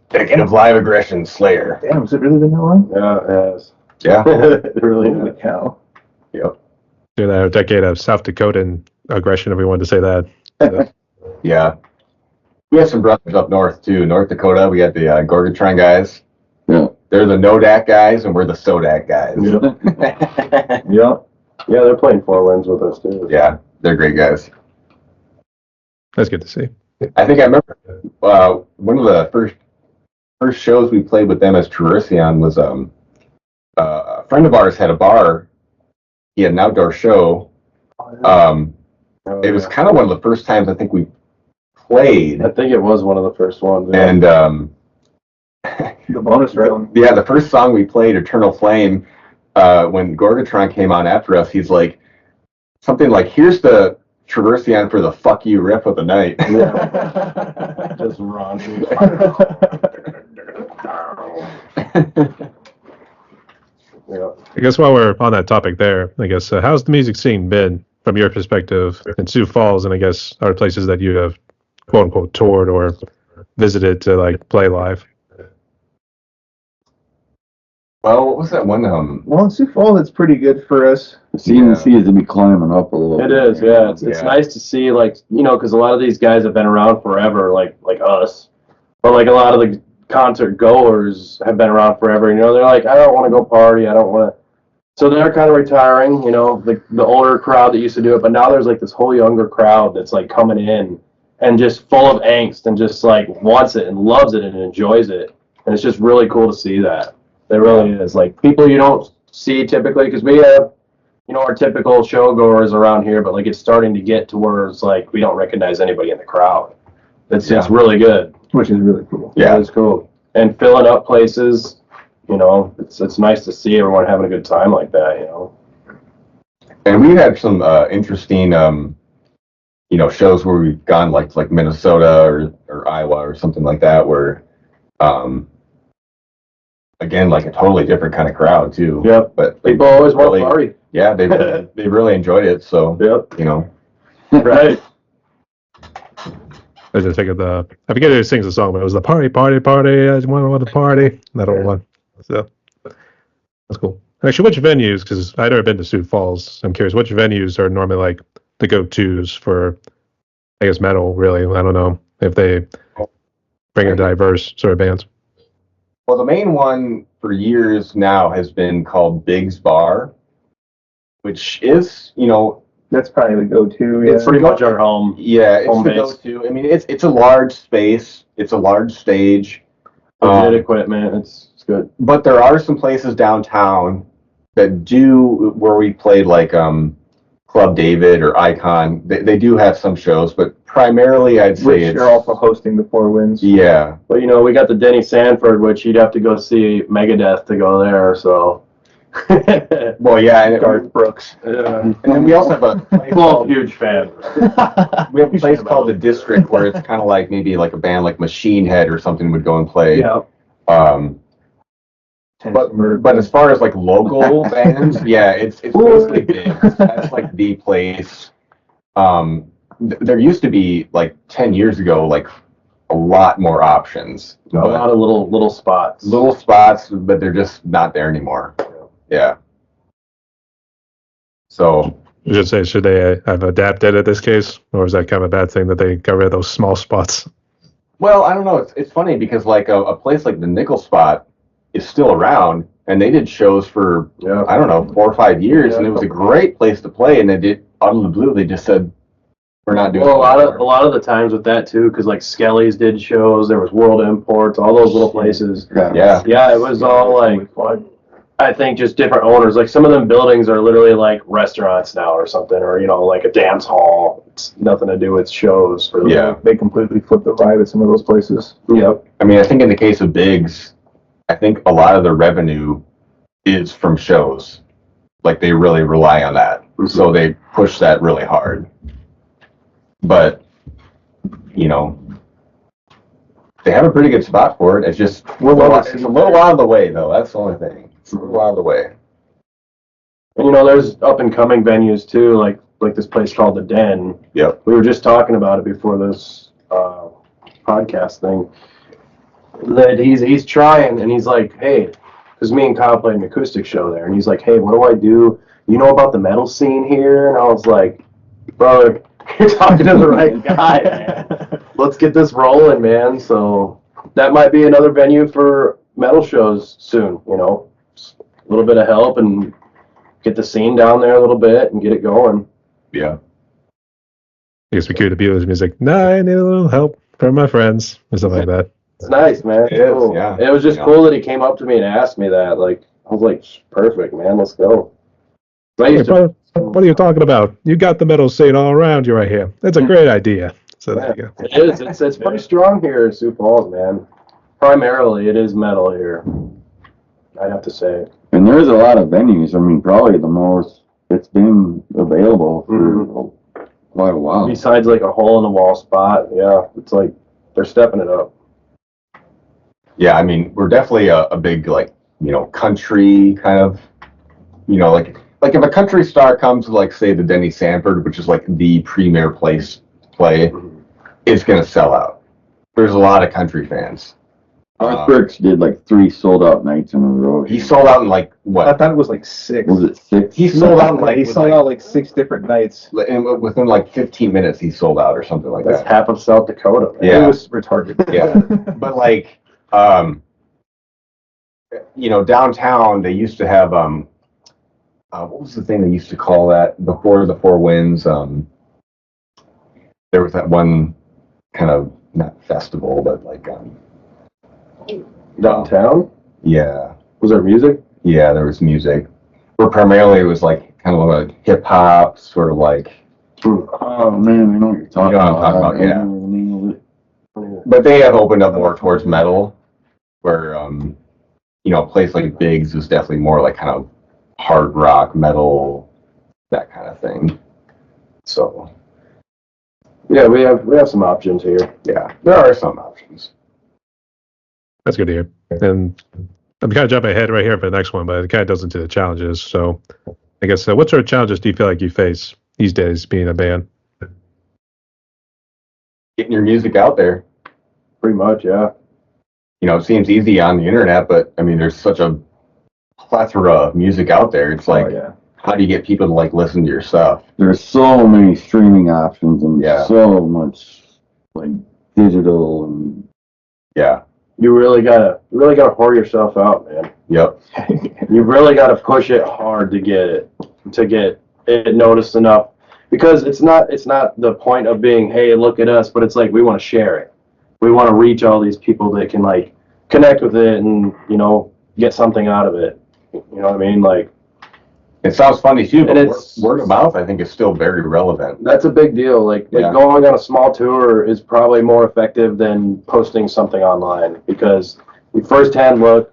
Decade of live aggression slayer. Damn, has it really been that long? Yeah, it has. Yeah. It really Holy is. cow. Yep. During that decade of South Dakotan aggression, if we wanted to say that. So, Yeah. We have some brothers up north too. North Dakota, we got the Gorgatron guys. Yeah. They're the Nodak guys, and we're the Sodak guys. Yeah. Yeah, they're playing 4 Winds with us too. Yeah, they're great guys. that's good to see. I think I remember one of the first shows we played with them as Traverscion was a friend of ours had a bar. He had an outdoor show. It was kind of one of the first times I think we played. I think it was one of the first ones. Yeah. And The bonus round. yeah, the first song we played, Eternal Flame, when Gorgatron came on after us, he's like, something like, here's the Traverscion for the fuck you riff of the night. Just raunchy. Yeah. I guess while we're on that topic there, I guess, how's the music scene been from your perspective in Sioux Falls and I guess other places that you have quote unquote toured or visited to like play live? Well, what was that one? Well, in Sioux Falls, it's pretty good for us. The scene seems to be climbing up a little It bit. is, yeah. It's Yeah. nice to see, like, because a lot of these guys have been around forever, like us. But like a lot of the concert goers have been around forever. They're like, I don't want to go party. I don't want to. So they're kind of retiring. The older crowd that used to do it, but now there's like this whole younger crowd that's like coming in and just full of angst and just like wants it and loves it and enjoys it. And it's just really cool to see that. It really is. Like people you don't see typically, because we have, our typical showgoers around here, but like it's starting to get to where it's like we don't recognize anybody in the crowd. It's really good. Which is really cool. Yeah. It's cool. And filling up places, it's nice to see everyone having a good time like that, And we had some interesting, shows where we've gone like Minnesota or Iowa or something like that, where, again, like a totally different kind of crowd too. Yep. But People always want really, to party. Yeah, they really enjoyed it. So Yep. you know, Right. I just think of I forget who sings the song, but it was the party, party, party. I just want to party. That old one. So that's cool. Actually, which venues? Because I've never been to Sioux Falls. I'm curious, which venues are normally like the go-tos for, I guess, metal? Really, I don't know if they bring in diverse sort of bands. Well, the main one for years now has been called Big's Bar, which is, That's probably the go-to. It's pretty much our home. yeah, it's Home the base. go-to. I mean, it's a large space. It's a large stage. Legit equipment. It's good. But there are some places downtown that do where we played like Club David or Icon. They do have some shows, but primarily I'd say Which it's you're also hosting the Four Winds. yeah. But we got the Denny Sanford, which you'd have to go see Megadeth to go there. So. Well, yeah, and Garth Brooks. and then we also have a place Well, huge fan. we have a place called the District where it's kind of like maybe like a band like Machine Head or something would go and play. Yeah. But as far as like local bands, yeah, it's basically big. That's like the place. There used to be like 10 years ago, like a lot more options. A lot of little spots. Little spots, but they're just not there anymore. Yeah. So I should say, should they have adapted in this case, or is that kind of a bad thing that they got rid of those small spots? well, I don't know. It's funny because like a place like the Nickel Spot is still around, and they did shows for Yeah. I don't know 4 or 5 years, and it was a great place to play. And they did out of the blue, they just said we're not doing. Well, it a anymore." lot of the times with that too, because like Skelly's did shows. There was World Imports, all those little places. Yeah. Yeah, it was all like, I think just different owners. Like some of them buildings are literally like restaurants now or something, or like a dance hall. It's nothing to do with shows. Really. Yeah. They completely flip the vibe at some of those places. Yep. I mean, I think in the case of Biggs, I think a lot of the revenue is from shows. Like they really rely on that, so they push that really hard. But they have a pretty good spot for it. It's just it's a little out of the way, though. That's the only thing. It's a little out of the way. And there's up and coming venues too, like this place called the Den. Yep. We were just talking about it before this podcast thing. That he's trying, and he's like, hey, because me and Kyle played an acoustic show there, and he's like, hey, what do I do? You know about the metal scene here? And I was like, brother, you're talking to the right guy, man. Let's get this rolling, man. So that might be another venue for metal shows soon. Just a little bit of help and get the scene down there a little bit and get it going. Yeah. I guess we could be with music. No, I need a little help from my friends or something like that. It's nice, man. It is, Cool. yeah. It was just Yeah. cool that he came up to me and asked me that. Like, I was like, perfect, man. Let's go. I Hey, used to, brother, what are you talking about? You got the metal scene all around you right here. That's a great idea. So there you go. it is. It's pretty strong here in Sioux Falls, man. Primarily, it is metal here. I'd have to say. And there's a lot of venues. I mean, probably the most it's been available for quite a while. Besides, like a hole in the wall spot, yeah, it's like they're stepping it up. Yeah, I mean, we're definitely a big like country kind of like if a country star comes to like say the Denny Sanford, which is like the premier place to play, it's gonna sell out. There's a lot of country fans. Garth Brooks did like 3 sold-out nights in a row. He sold out in like I what? thought it was like 6. Was it 6? He sold out in He like sold out like 6 different nights. within like 15 minutes. He sold out or something like That's that. half of South Dakota, man. Yeah. It was retarded. Yeah, but like downtown they used to have what was the thing they used to call that before the Four Winds? There was that one kind of not festival, but like Downtown? yeah, Was there music? there was music. But primarily it was like kind of like hip hop, sort of like. Oh man, I know what you're talking You know what I'm talking about. about, yeah. I don't know the name of it. But they have opened up more towards metal, where a place like Biggs is definitely more like kind of hard rock, metal, that kind of thing. So Yeah, we have some options here. yeah, there are some options. That's good to hear. And I'm kind of jumping ahead right here for the next one, but it kind of does into the challenges. So I guess what sort of challenges do you feel like you face these days being a band? getting your music out there. Pretty much, yeah. You know, it seems easy on the internet, but I mean, there's such a plethora of music out there. It's like, how do you get people to like listen to your stuff? There's so many streaming options and Yeah. so much like digital and Yeah. You really gotta whore yourself out, man. Yep. You really gotta push it hard to get it noticed enough, because it's not the point of being, hey, look at us, but it's like we want to share it. We want to reach all these people that can like connect with it and, you know, get something out of it. You know what I mean? Like, it sounds funny too, but And it's- word of mouth, I think, is still very relevant. that's a big deal. Like Yeah. going on a small tour is probably more effective than posting something online, because you firsthand look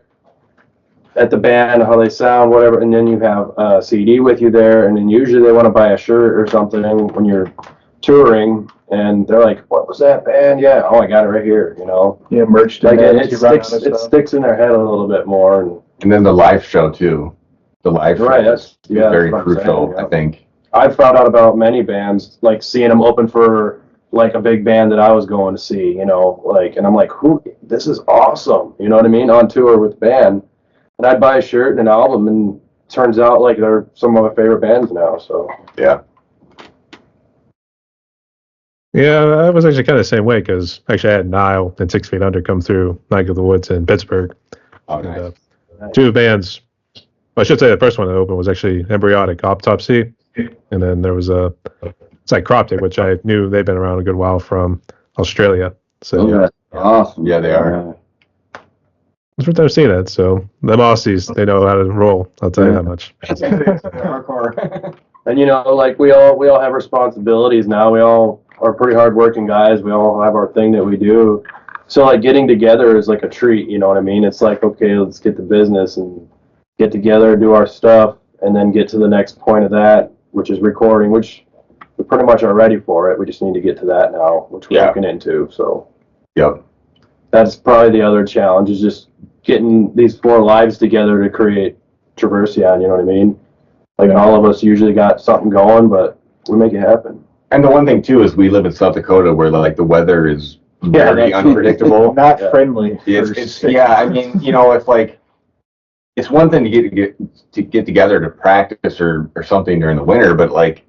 at the band, how they sound, whatever, and then you have a CD with you there, and then usually they want to buy a shirt or something when you're touring, and they're like, "What was that band? Yeah, oh, I got it right here." You know, Yeah, merch. like demands, it you run out sticks of stuff. sticks in their head a little bit more, and And then the live show too. The live show Right, is that's- yeah, very that's what I'm crucial, saying, yeah. I think. I've found out about many bands, like seeing them open for like a big band that I was going to see, you know, like, and I'm like, this is awesome, you know what I mean, on tour with the band. And I'd buy a shirt and an album, and turns out like they're some of my favorite bands now, so. Yeah. Yeah, I was actually kind of the same way because actually I had Nile and 6 Feet Under come through Night of the Woods in Pittsburgh. Oh, And, nice. two bands. Well, I should say the first one that opened was actually Embryonic Autopsy, and then there was it's like Croptic, which I knew they've been around a good while from Australia. So those are awesome. Yeah, they are. it's worth never seeing it. So them Aussies, they know how to roll. I'll tell you that much. Hardcore. And you know, like we all have responsibilities now. We all are pretty hardworking guys. We all have our thing that we do. So like getting together is like a treat, you know what I mean? It's like, okay, let's get to business and get together, do our stuff, and then get to the next point of that, which is recording, which we pretty much are ready for it. We just need to get to that now, which we're Yeah. looking into. So Yep. that's probably the other challenge, is just getting these 4 lives together to create Traverscion, you know what I mean? Like all of us usually got something going, but we make it happen. And the one thing too is we live in South Dakota where like the weather is Yeah, very that's- unpredictable. Not Yeah. friendly. It's yeah, I mean, you know, it's one thing to get together to practice or something during the winter, but like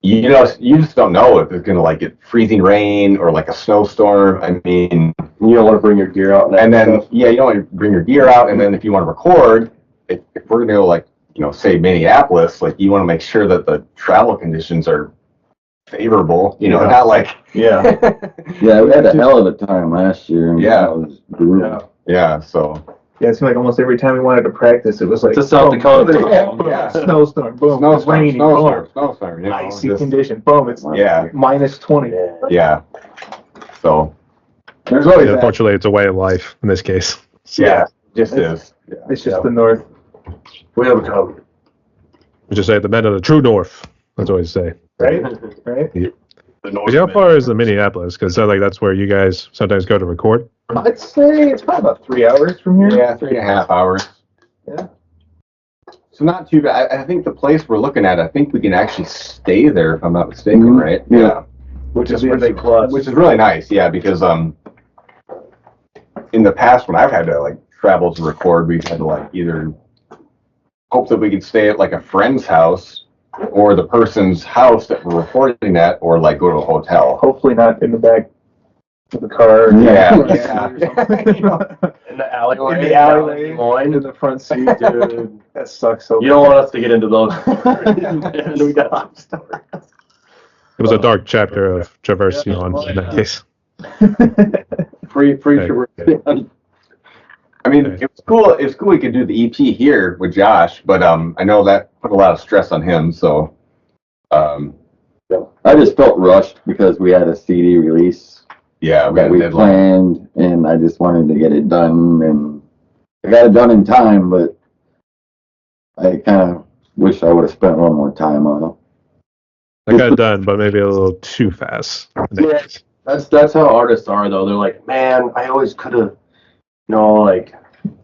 you know, you just don't know if it's gonna like get freezing rain or like a snowstorm. I mean, You don't want to bring your gear out. and then yeah, you don't want to bring your gear out, and then if you want to record, if we're gonna go like, you know, say Minneapolis, like you want to make sure that the travel conditions are favorable, you know, Yeah. not like Yeah. Yeah, we had a hell of a time last year. And Yeah. it was brutal. yeah, so Yeah, it seemed like almost every time we wanted to practice, it was like To South boom, Dakota. boom, Yeah. snowstorm, boom, snowstorm, rainy, boom, snowstorm, you know, icy just- condition, boom, it's yeah, minus 20. yeah. So There's always Yeah, that. unfortunately, it's a way of life in this case. yeah, just It's- is. It's just Yeah. the north. We have come. We just say the men of the true north. That's what we say. Right? Right? But how far is the Minneapolis? Because it sounds like that's where you guys sometimes go to record. I'd say it's probably about 3 hours from here. Yeah, 3.5 hours. Yeah. So not too bad. I think the place we're looking at, I think we can actually stay there if I'm not mistaken, Mhm. right? Yeah. Which is a big plus. Which is really nice, yeah, because in the past when I've had to like travel to record, we've had to like either hope that we could stay at like a friend's house or the person's house that we're recording at, or like go to a hotel. Hopefully not in the back of the car. Yeah, in the alleyway. In the alleyway, Des Moines. in the front seat. Dude, That sucks so you don't want us to get into those. And we got some stories. It was a dark chapter of Traverscion in that case. Free Right. Traverscion. I mean, it was cool. It was cool we could do the EP here with Josh, but I know that put a lot of stress on him. So, I just felt rushed because we had a CD release yeah, we that had a we deadline. planned, and I just wanted to get it done, and I got it done in time, but I kind of wish I would have spent one more time on it. I got it done, but maybe a little too fast. Yeah. That's how artists are, though. They're like, man, I always could have, you know, like,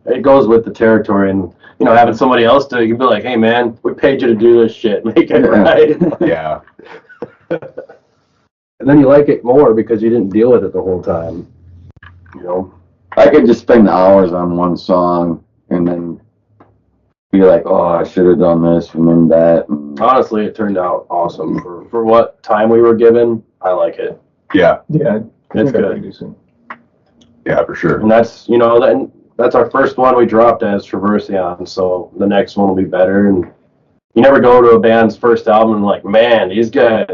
it goes with the territory. And, you know, having somebody else do it, you can be like, hey, man, we paid you to do this shit. Make it Yeah. right. Yeah, and then you like it more because you didn't deal with it the whole time. You know, I could just spend hours on one song and then be like, oh, I should have done this and then that. And honestly, it turned out awesome for what time we were given. I like it. Yeah, Yeah, It's pretty good. decent. yeah, for sure. And that's, that's our first one we dropped as Traverscion, so the next one will be better. And you never go to a band's first album and like, man, these guys,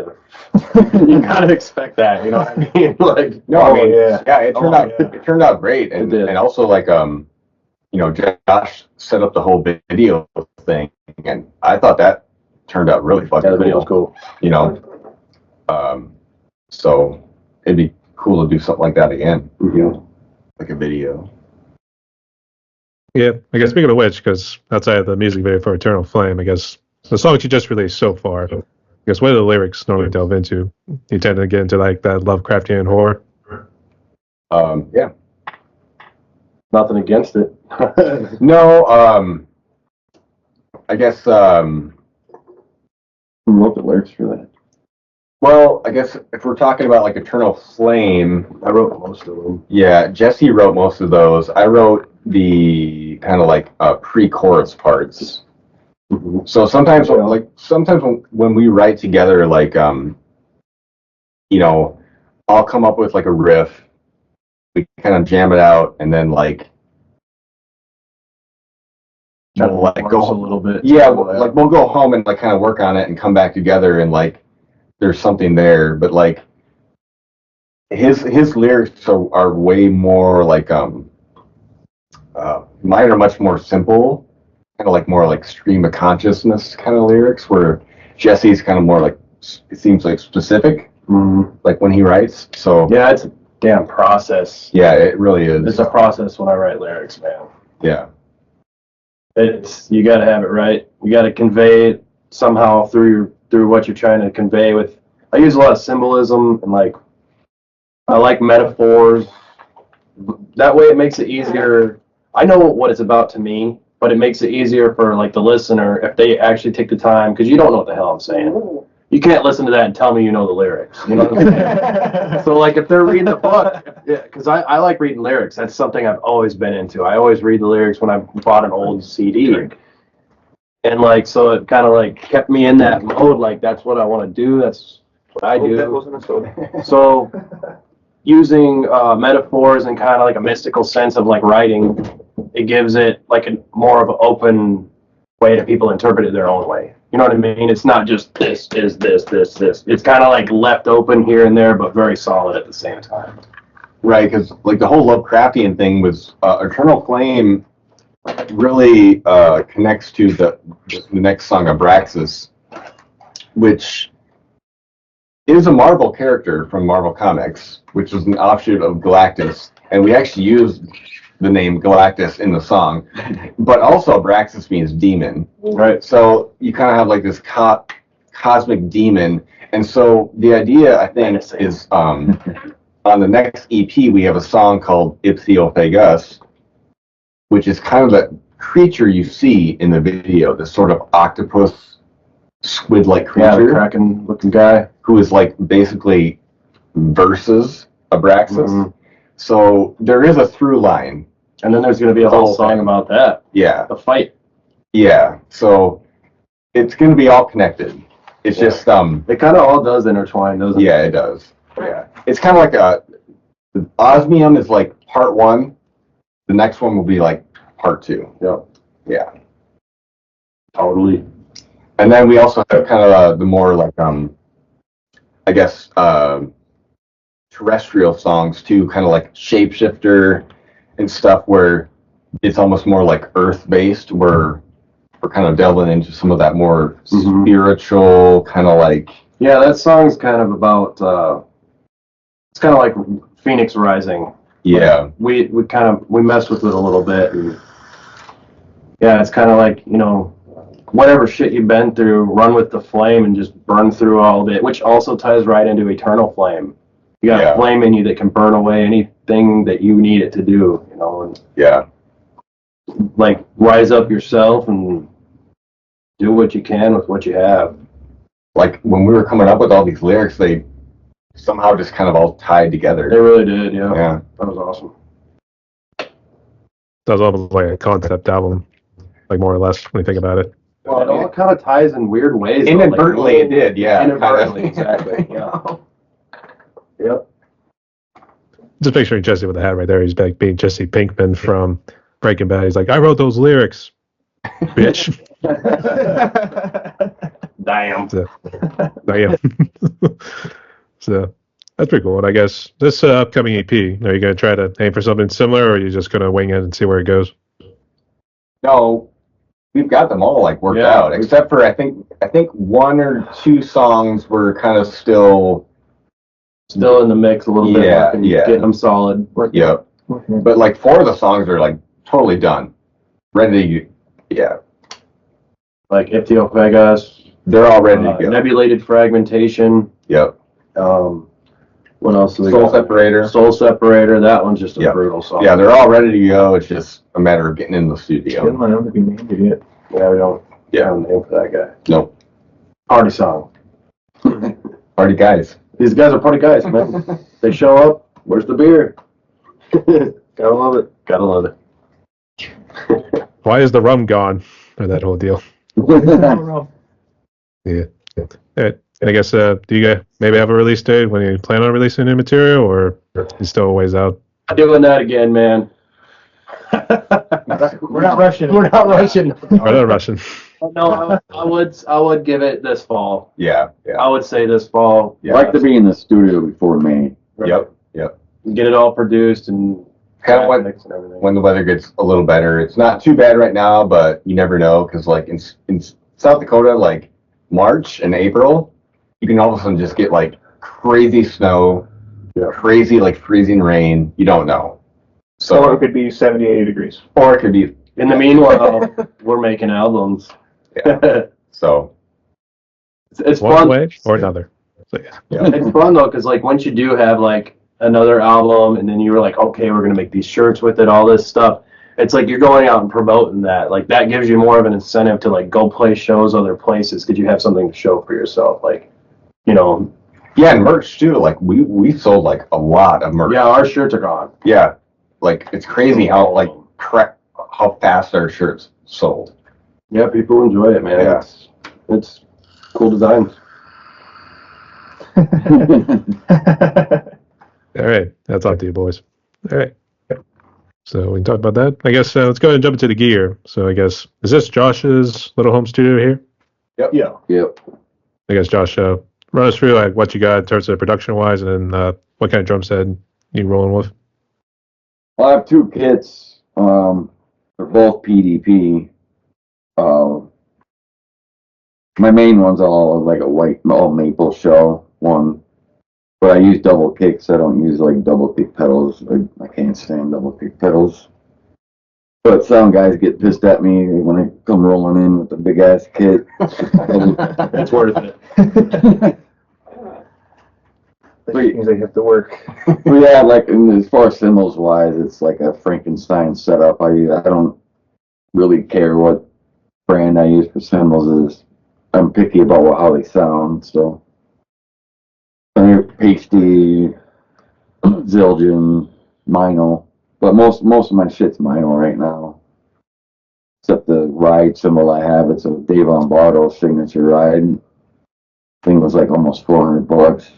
you gotta expect that, you know what I mean? Like, No, I mean, yeah. it turned out great, and It did. and also like Josh set up the whole video thing, and I thought that turned out really fucking yeah, the video's cool. You know, so it'd be cool to do something like that again. You know, like a video. Yeah, I guess speaking of which, because outside of the music video for Eternal Flame, I guess the songs you just released so far, I guess what do the lyrics normally delve into? You tend to get into like that Lovecraftian horror. Yeah. Nothing against it. No, I guess, who wrote the lyrics for that? well, I guess if we're talking about like Eternal Flame, I wrote most of them. yeah, Jesse wrote most of those. I wrote the kind of like pre-chorus parts. So sometimes, when we write together, like, I'll come up with like a riff, we kind of jam it out, and then like, Kind of like go a little bit. yeah, like we'll go home and like kind of work on it and come back together, and like there's something there. But like his lyrics are way more like mine are much more simple, kind of like more like stream of consciousness kind of lyrics, where Jesse's kind of more like, it seems like specific, like when he writes. So Yeah, it's a damn process. yeah, it really is. It's a process when I write lyrics, man. Yeah. You got to have it right. You got to convey it somehow through what you're trying to convey. I use a lot of symbolism and like I like metaphors. That way, it makes it easier. I know what it's about to me, but it makes it easier for like the listener if they actually take the time, because you don't know what the hell I'm saying. You can't listen to that and tell me you know the lyrics. You know what I'm saying? So like if they're reading the book, yeah, because I like reading lyrics. That's something I've always been into. I always read the lyrics when I bought an old CD. And like, so it kind of like kept me in that mode. Like that's what I want to do. That's what I do. That wasn't a soda. So using metaphors and kind of like a mystical sense of like writing, it gives it like a more of an open way to people interpret it their own way. You know what I mean? It's not just this is this. It's kind of like left open here and there, but very solid at the same time. Right, because like the whole Lovecraftian thing was Eternal Flame really connects to the next song, Abraxas, which is a Marvel character from Marvel Comics, which is an offshoot of Galactus, and we actually used the name Galactus in the song, but also Abraxas means demon. Right. So you kind of have like this cosmic demon, and so the idea, I think, is on the next EP we have a song called Ichthyophagus, which is kind of that creature you see in the video, this sort of octopus squid-like Yeah, creature, the Kraken-looking guy. who is like basically versus Abraxas. So there is a through line. And then there's going to be a whole song about that. Yeah. The fight. Yeah. So it's going to be all connected. It's just It kind of all does intertwine, doesn't it? yeah, it does. Yeah. It's kind of like the Osmium is like part one. The next one will be like part two. Yep. Yeah. Totally. And then we also have kind of the more like I guess terrestrial songs too, kind of like Shapeshifter and stuff, where it's almost more like earth based, where we're kind of delving into some of that more spiritual kind of like. Yeah, that song's kind of about it's kind of like Phoenix Rising. Yeah. We messed with it a little bit, and yeah, it's kind of like, whatever shit you've been through, run with the flame and just burn through all of it, which also ties right into Eternal Flame. You got a flame in you that can burn away anything that you need it to do, and Yeah. like rise up yourself and do what you can with what you have. Like when we were coming up with all these lyrics, they somehow just kind of all tied together. They really did, yeah. Yeah. That was awesome. That was almost like a concept album, like more or less when you think about it. Well, it all kind of ties in weird ways. though, Inadvertently, it did, yeah. Inadvertently, kinda. exactly. Yeah. Yep. Just picturing Jesse with the hat right there. He's like being Jesse Pinkman from Breaking Bad. He's like, I wrote those lyrics, bitch. Damn. So, damn. So that's pretty cool. And I guess this upcoming EP, are you going to try to aim for something similar, or are you just going to wing it and see where it goes? No, we've got them all like worked Yeah. out, except for I think 1 or 2 songs were kind of still. Still in the mix a little bit. Yeah, working, yeah. Getting them solid. Yep. But like 4 of the songs are like totally done, ready to. Yeah, Like Iptio Vegas, they're all ready to go. nebulated fragmentation. Yep. What else do we Soul got? Separator. Soul Separator. That one's just a Yeah. brutal song. Yeah, they're all ready to go. It's just a matter of getting in the Kill studio. my own to be named it yet. Yeah, we don't. Yeah. have a name for that guy. No, Party song. party guys. These guys are party guys, man. They show up. Where's the beer? Gotta love it. Gotta love it. Why is the rum gone? Or that whole deal. I don't know. Yeah. All right. And I guess, do you guys maybe have a release date when you plan on releasing new material, or you still a ways out? Doing that again, man. We're not rushing. We're not rushing. Or not Russian? No, I would give it this fall. Yeah, yeah. I would say this fall. Yeah. I'd like to be in the studio before May. Yep, yep. Get it all produced and Kind of mixed and everything. when the weather gets a little better. It's not too bad right now, but you never know because like in South Dakota, like March and April, you can all of a sudden just get like crazy snow, crazy like freezing rain. You don't know. So it could be 70, 80 degrees. Or it could be. In the meanwhile, we're making albums. Yeah. So It's One fun. way or another. So, yeah. It's fun though, because like once you do have like another album, and then you were like, okay, we're gonna make these shirts with it, all this stuff. It's like you're going out and promoting that. Like that gives you more of an incentive to like go play shows other places because you have something to show for yourself. Like, you know. yeah, and merch too. Like we sold like a lot of merch. Yeah, our shirts are gone. Yeah. Like it's crazy how like how fast our shirts sold. Yeah, people enjoy it, man. Yeah. It's cool designs. All right. That's all to you, boys. All right. So we can talk about that. I guess let's go ahead and jump into the gear. So I guess, is this Josh's little home studio here? Yeah. Yep. I guess, Josh, run us through like what you got in terms of production-wise, and then what kind of drum set you rolling with. Well, I have 2 kits. They're both PDP. My main one's all like a white all maple shell one, but I use double kicks. I don't use like double kick pedals. I can't stand double kick pedals. But some guys get pissed at me when I come rolling in with a big ass kit. It's worth it. That means they have to work. But yeah, like as far as cymbals wise, it's like a Frankenstein setup. I don't really care what brand I use for cymbals. Is I'm picky about how they sound. So they're pasty, Zildjian, Mino, but most of my shit's Mino right now. Except the ride cymbal I have, it's a Dave Lombardo signature ride. Thing was like almost $400.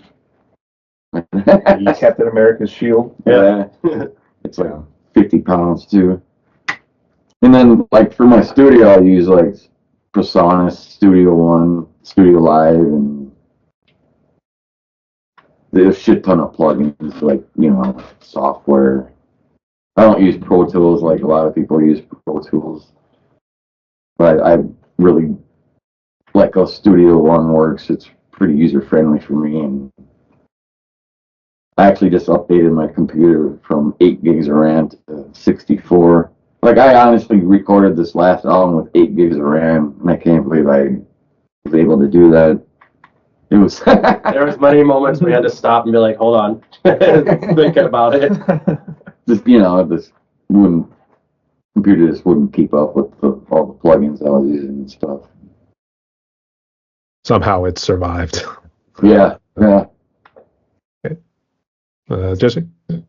Captain America's shield. Yeah. It's like 50 pounds too. And then like for my studio, I use like Presonus, Studio One, Studio Live, and there's a shit ton of plugins, like, you know, software. I don't use Pro Tools like a lot of people use Pro Tools. But I really like how Studio One works. It's pretty user friendly for me, and I actually just updated my computer from 8 gigs of RAM to 64. Like, I honestly recorded this last album with 8 gigs of RAM, and I can't believe I was able to do that. It was... There was many moments we had to stop and be like, hold on, thinking about it. just, you know, this computer just wouldn't keep up with all the plugins I was using and stuff. Somehow it survived. Yeah. Jesse? All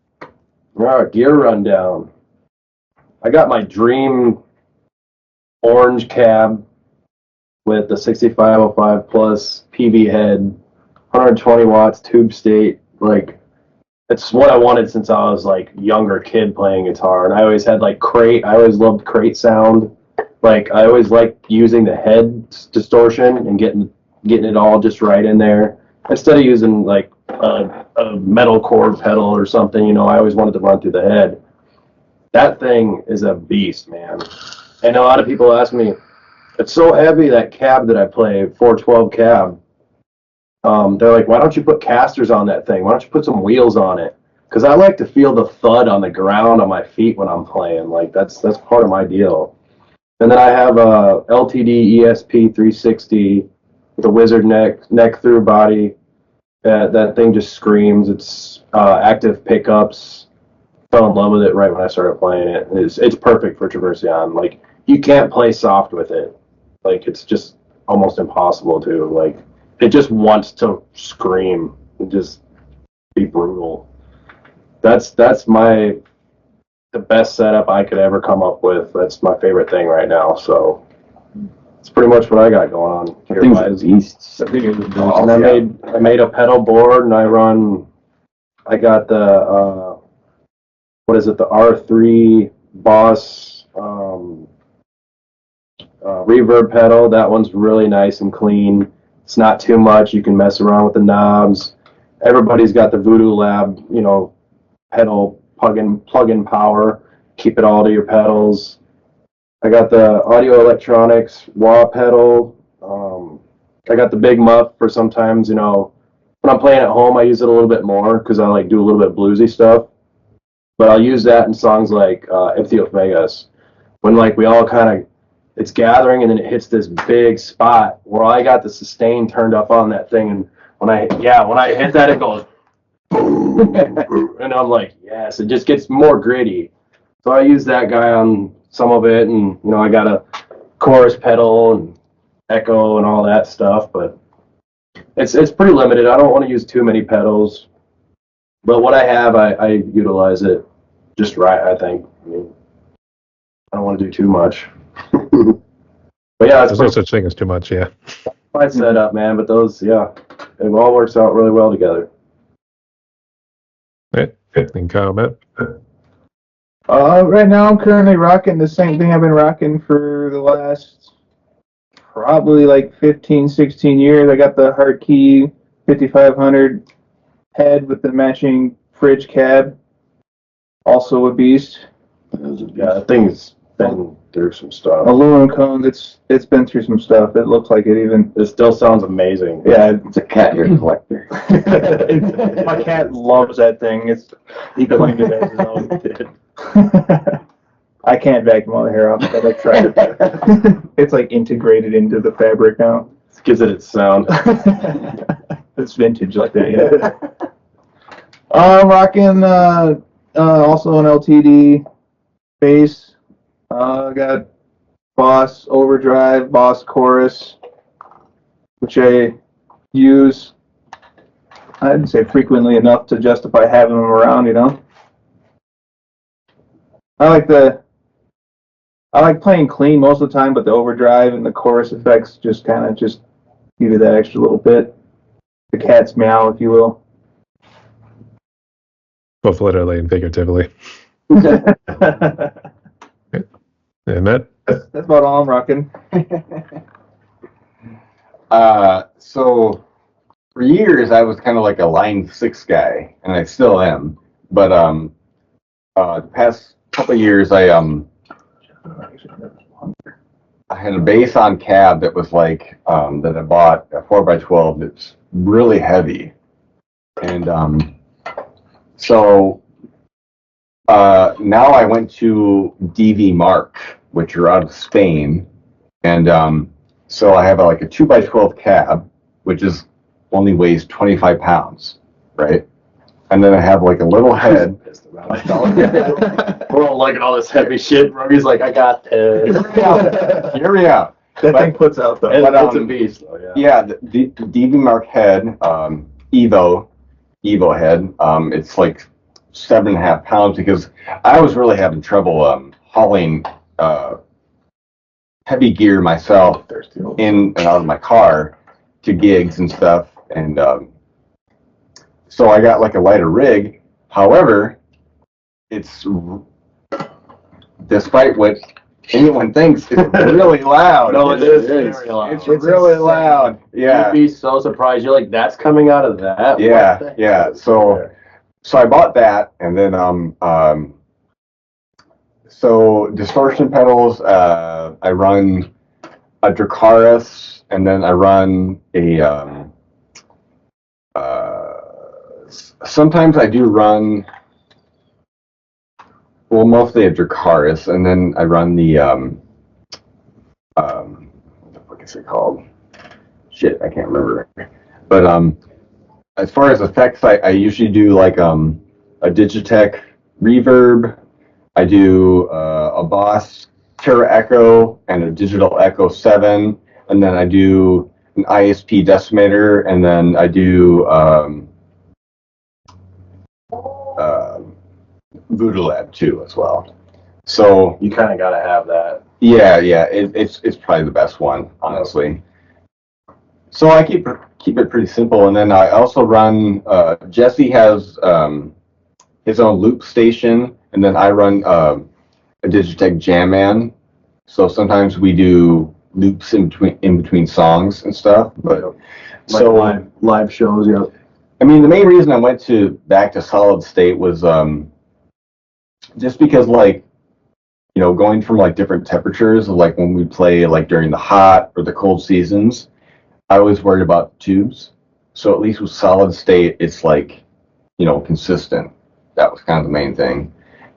right, gear rundown. I got my dream orange cab with the 6505 plus PV head, 120 watts, tube state. Like, it's what I wanted since I was like younger kid playing guitar. And I always had like crate. I always loved crate sound. Like, I always liked using the head distortion and getting it all just right in there instead of using like a metal cord pedal or something. You know, I always wanted to run through the head. That thing is a beast, man. And a lot of people ask me, it's so heavy, that cab that I play, 412 cab. They're like, why don't you put casters on that thing? Why don't you put some wheels on it? Because I like to feel the thud on the ground on my feet when I'm playing. Like, that's part of my deal. And then I have a LTD ESP 360 with a wizard neck through body. That thing just screams. It's active pickups. Fell in love with it right when I started playing it. It's perfect for Traverscion. Like, you can't play soft with it. Like, it's just almost impossible to. Like, it just wants to scream and just be brutal. That's the best setup I could ever come up with. That's my favorite thing right now. So it's pretty much what I got going on here. And I made a pedal board, and I got the what is it, the R3 Boss reverb pedal. That one's really nice and clean. It's not too much. You can mess around with the knobs. Everybody's got the Voodoo Lab, you know, pedal plug-in power. Keep it all to your pedals. I got the Audio Electronics wah pedal. I got the Big Muff for sometimes, you know, when I'm playing at home, I use it a little bit more because I like do a little bit bluesy stuff. But I'll use that in songs like Empty of Vegas, when like we all kind of, it's gathering and then it hits this big spot where I got the sustain turned up on that thing, and when I hit that, it goes and I'm like, yes, it just gets more gritty. So I use that guy on some of it, and you know, I got a chorus pedal and echo and all that stuff, but it's pretty limited. I don't want to use too many pedals, but what I have, I utilize it just right, I think. I mean, I don't want to do too much. But yeah, there's no such thing as too much, yeah. My setup, man, but those, yeah, it all works out really well together. Right, anything comment? Right now I'm currently rocking the same thing I've been rocking for the last probably like 15, 16 years. I got the Hard Key 5500 head with the matching fridge cab. Also a beast. Yeah, that thing's been through some stuff. Aluminum cones, it's been through some stuff. It looks like it even. It still sounds amazing. Yeah, It's a cat ear collector. my cat loves that thing. He claimed it as his own. I can't vacuum all the hair off, but I tried. It's like integrated into the fabric now. It gives it its sound. It's vintage like that, yeah. I'm rocking also an LTD bass. Got Boss Overdrive, Boss Chorus, which I use, I'd say frequently enough to justify having them around, you know. I like playing clean most of the time, but the overdrive and the chorus effects just kind of just give you that extra little bit. The cat's meow, if you will. Both literally and figuratively. Yeah, Matt? That's about all I'm rocking. So for years I was kind of like a Line 6 guy, and I still am. But the past couple of years I had a bass on cab that was like that I bought a 4x12 that's really heavy, and so now I went to DV Mark, which are out of Spain, and so I have like a 2x12 cab, which is only weighs 25 pounds, right? And then I have like a little head. We're all looking at all this heavy shit. Robbie's like, I got this. Hear me out. That thing puts out though. It's a beast, though, yeah. Yeah, the DV Mark head, Evo, Evo head. It's like 7.5 pounds because I was really having trouble hauling heavy gear myself in and out of my car to gigs and stuff, and so I got like a lighter rig. However, it's, despite what anyone thinks, it's really loud. No, it is very loud. It's really loud. Yeah. You'd be so surprised. You're like, that's coming out of that? Yeah, What the yeah. heck? So I bought that, and then so distortion pedals. I run a Dracaris, and then I run a sometimes I do run, well, mostly a Dracaris, and then I run the what the fuck is it called? Shit, I can't remember. But as far as effects, I usually do like a Digitech reverb. I do a Boss Terra Echo and a Digital Echo 7, and then I do an ISP decimator, and then I do Voodoo Lab 2 as well. So You kind of got to have that. yeah, it's probably the best one, honestly. So I keep it pretty simple, and then I also run. Jesse has his own loop station, and then I run a Digitech Jamman. So sometimes we do loops in between songs and stuff. But Like so live shows, you know. I mean, the main reason I went back to solid state was just because, like, you know, going from like different temperatures, like when we play like during the hot or the cold seasons, I was worried about the tubes. So at least with solid state, it's like, you know, consistent. That was kind of the main thing.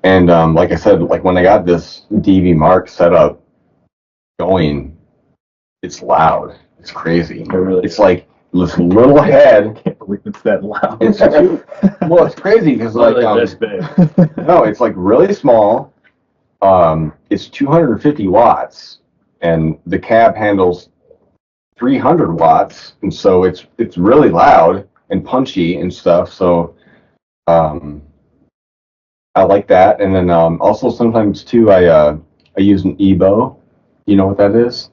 And like I said, like when I got this DV Mark setup going, it's loud. It's crazy. It's like this little head. I can't believe it's that loud. It's well, it's crazy because like this big. no, it's like really small. It's 250 watts, and the cab handles 300 watts, and so it's really loud and punchy and stuff. So I like that. And then also sometimes too, I use an EBO. You know what that is?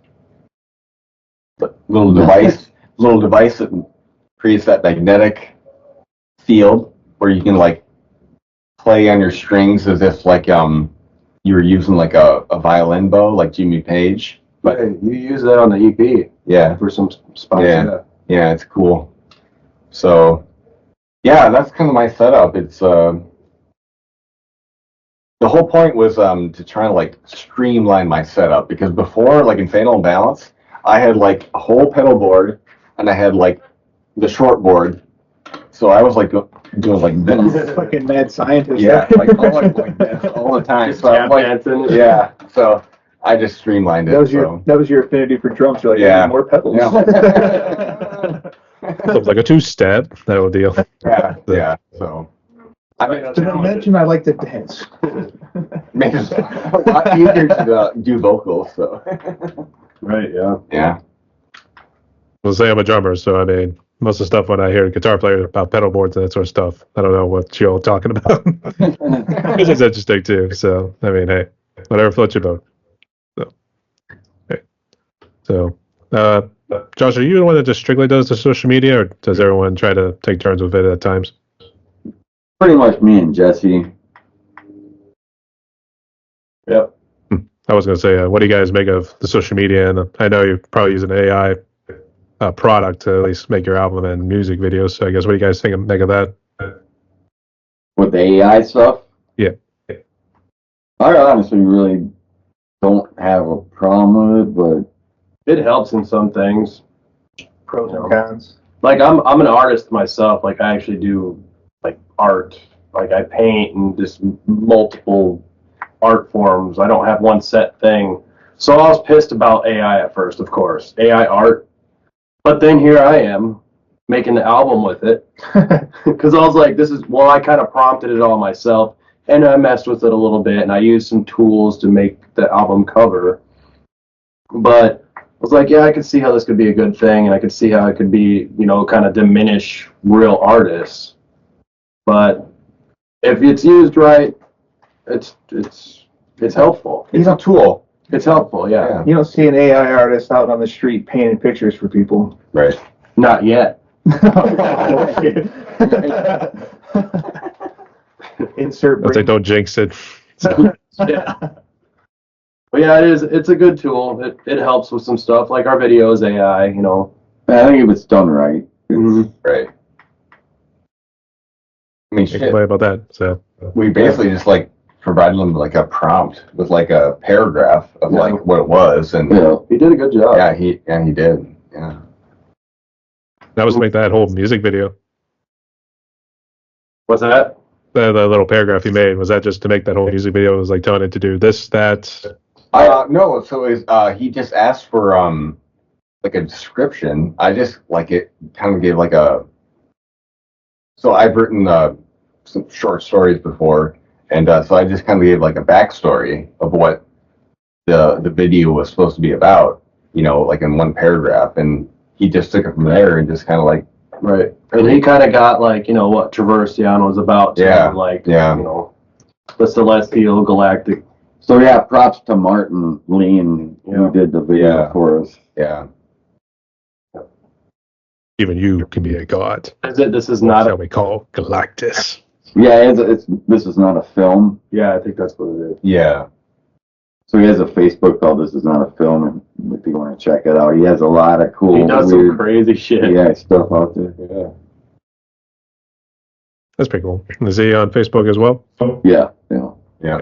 The little device that creates that magnetic field where you can like play on your strings as if like you were using like a violin bow, like Jimmy Page. But you use that on the EP Yeah, for some spots. yeah, it's cool. So yeah, that's kind of my setup. It's the whole point was to try to like streamline my setup, because before, like in Fatal Balance, I had like a whole pedal board and I had like the short board. So I was like doing like this. Fucking mad scientist. Yeah, like like this all the time. So I'm like, yeah. So I just streamlined it. That was your affinity for drums. You're like, Yeah. I need more pedals. Yeah. Something like a two-step, that whole deal. Yeah. So I mean, Did I mention I like to dance? makes it a lot easier to do vocals. So Right, yeah. yeah. Well, say I'm a drummer, so I mean, most of the stuff when I hear guitar players about pedal boards and that sort of stuff, I don't know what you're all talking about. Which is interesting too. So I mean, hey, whatever floats your boat. So, hey. So, Josh, are you the one that just strictly does the social media, or does everyone try to take turns with it at times? Pretty much me and Jesse. Yep. I was going to say, what do you guys make of the social media? And I know you're probably using AI product to at least make your album and music videos. So I guess what do you guys make of that? With the AI stuff? Yeah. I honestly really don't have a problem with it, but It helps in some things. Pros and cons. Like I'm an artist myself. Like I actually do like art. Like I paint and just multiple art forms. I don't have one set thing. So I was pissed about AI at first, of course. AI art. But then here I am making the album with it. Because I was like, I kind of prompted it all myself. And I messed with it a little bit. And I used some tools to make the album cover. But I was like, yeah, I could see how this could be a good thing. And I could see how it could be, you know, kind of diminish real artists. But if it's used right, it's helpful. It's a tool. It's helpful, yeah. You don't see an AI artist out on the street painting pictures for people. Right. Not yet. Insert. Let's say don't jinx it. Yeah. But yeah, it's a good tool. It helps with some stuff like our videos, AI, you know. I think if it's done right. Right. I mean, Can't shit. complain about that. So We basically just like provided them like a prompt with like a paragraph of like what it was, and Yeah. He did a good job. yeah, he did. Yeah. that was to make that whole music video. What's that? The little paragraph you made, was that just to make that whole music video? It was like telling it to do this, that. No, so he just asked for like a description. I just like it kind of gave like a. So I've written some short stories before, and so I just kind of gave like a backstory of what the video was supposed to be about, you know, like in one paragraph, and he just took it from there and just kind of like. Right. And he kind of got like, you know, what Traverscion was about. Too. Yeah. Like, Yeah. you know, the celestial galactic. So yeah, props to Martin Lean who did the video Yeah. for us. Yeah. Even you can be a god. This is That's not how we call Galactus. Yeah, this is not a film. Yeah, I think that's what it is. Yeah. So he has a Facebook called This Is Not a Film, and if you want to check it out, he has a lot of cool, He does weird, some crazy shit. yeah, stuff out there. Yeah. That's pretty cool. Is he on Facebook as well? Yeah, yeah. Yeah.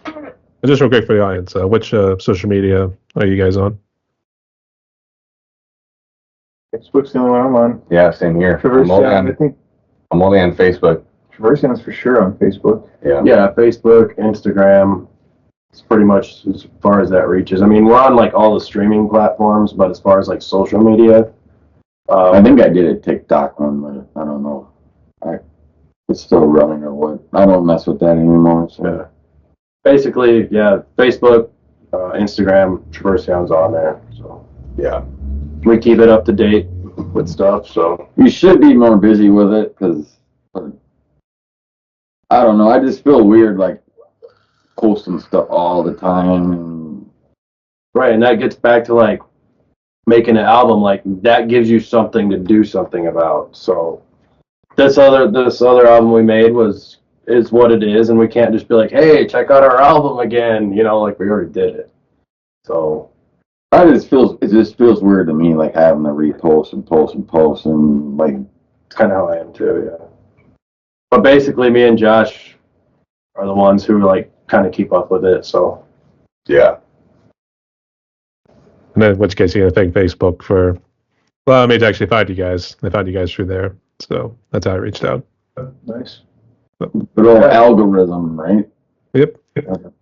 And just real quick for the audience, which social media are you guys on? Facebook's the only one I'm on. Yeah. Same here. Traverscion, I think I'm only on Facebook. Traversion's for sure on Facebook. Yeah. Yeah, Facebook, Instagram. It's pretty much as far as that reaches. I mean, we're on like all the streaming platforms, but as far as like social media, I think I did a TikTok one, but I don't know. It's still running or what. I don't mess with that anymore. So. yeah. Basically, yeah, Facebook, Instagram, Traversion's on there. So Yeah. we keep it up to date with stuff. So You should be more busy with it because I don't know. I just feel weird like posting stuff all the time. And right, and that gets back to like making an album. Like that gives you something to do something about. So this other album we made is what it is, and we can't just be like, hey, check out our album again. You know, like we already did it. So it just feels weird to me, like having to repost and post and post and like. it's kind of how I am too. Yeah. But basically, me and Josh are the ones who like kind of keep up with it. So Yeah. And then in which case you're going to thank Facebook for, well, I mean, to actually find you guys. They found you guys through there. So that's how I reached out. Nice. Good old algorithm, right? Yep.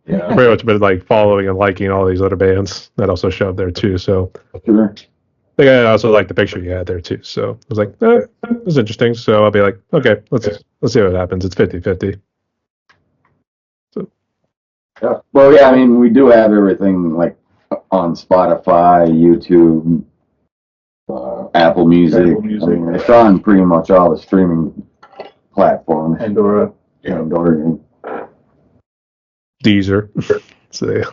Yeah. Pretty much been like following and liking all these other bands that also show up there too. So Sure. I think I also like the picture you had there too. So I was like, this is interesting. So I'll be like, okay, let's see what happens. It's 50-50. Well, yeah, I mean, we do have everything like on Spotify, YouTube, Apple Music. Apple Music. I mean, it's on pretty much all the streaming platforms. Pandora. Pandora. Deezer. So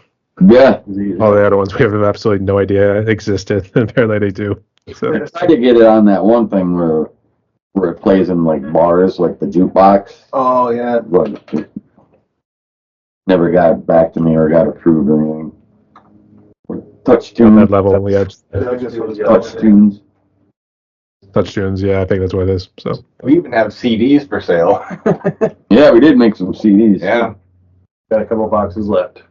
Yeah, all the other ones we have absolutely no idea existed. Apparently they do. So I tried to get it on that one thing where it plays in like bars, like the jukebox, Oh yeah. but it never got back to me or got approved or anything. Touch on tunes. that level we had Touch tunes. touch tunes. Yeah, I think that's what it is. So We even have CDs for sale. Yeah, we did make some CDs. Yeah. got a couple boxes left.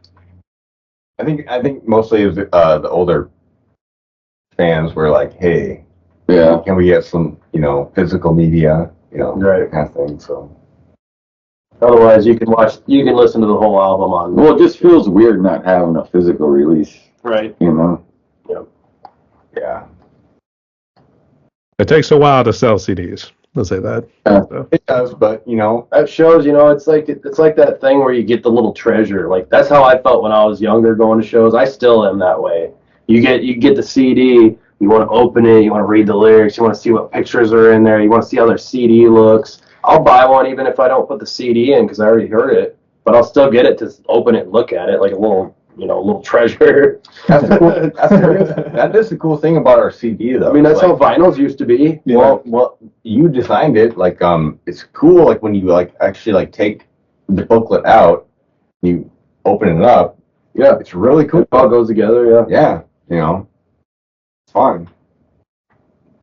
I think mostly it was, the older fans were like, hey, Yeah. can we get some, you know, physical media, you know, Right. kind of thing. So Otherwise, you can listen to the whole album on. Well, it just feels weird not having a physical release, Right. you know? yeah, it takes a while to sell CDs. Let's say that. So, it does. But you know, That shows, you know, it's like that thing where you get the little treasure. Like that's how I felt when I was younger going to shows. I still am that way. You get the CD, you want to open it, you want to read the lyrics, you want to see what pictures are in there, you want to see how their CD looks, I'll buy one even if I don't put the CD in because I already heard it. But I'll still get it to open it and look at it like a little, little treasure. That's the cool, that is the cool thing about our CD, though. I mean, that's Like, how vinyls used to be. well, you designed it. Like, it's cool. Like when you actually take the booklet out, you open it up. Yeah, It's really cool. it all goes together. Yeah. Yeah, it's fun.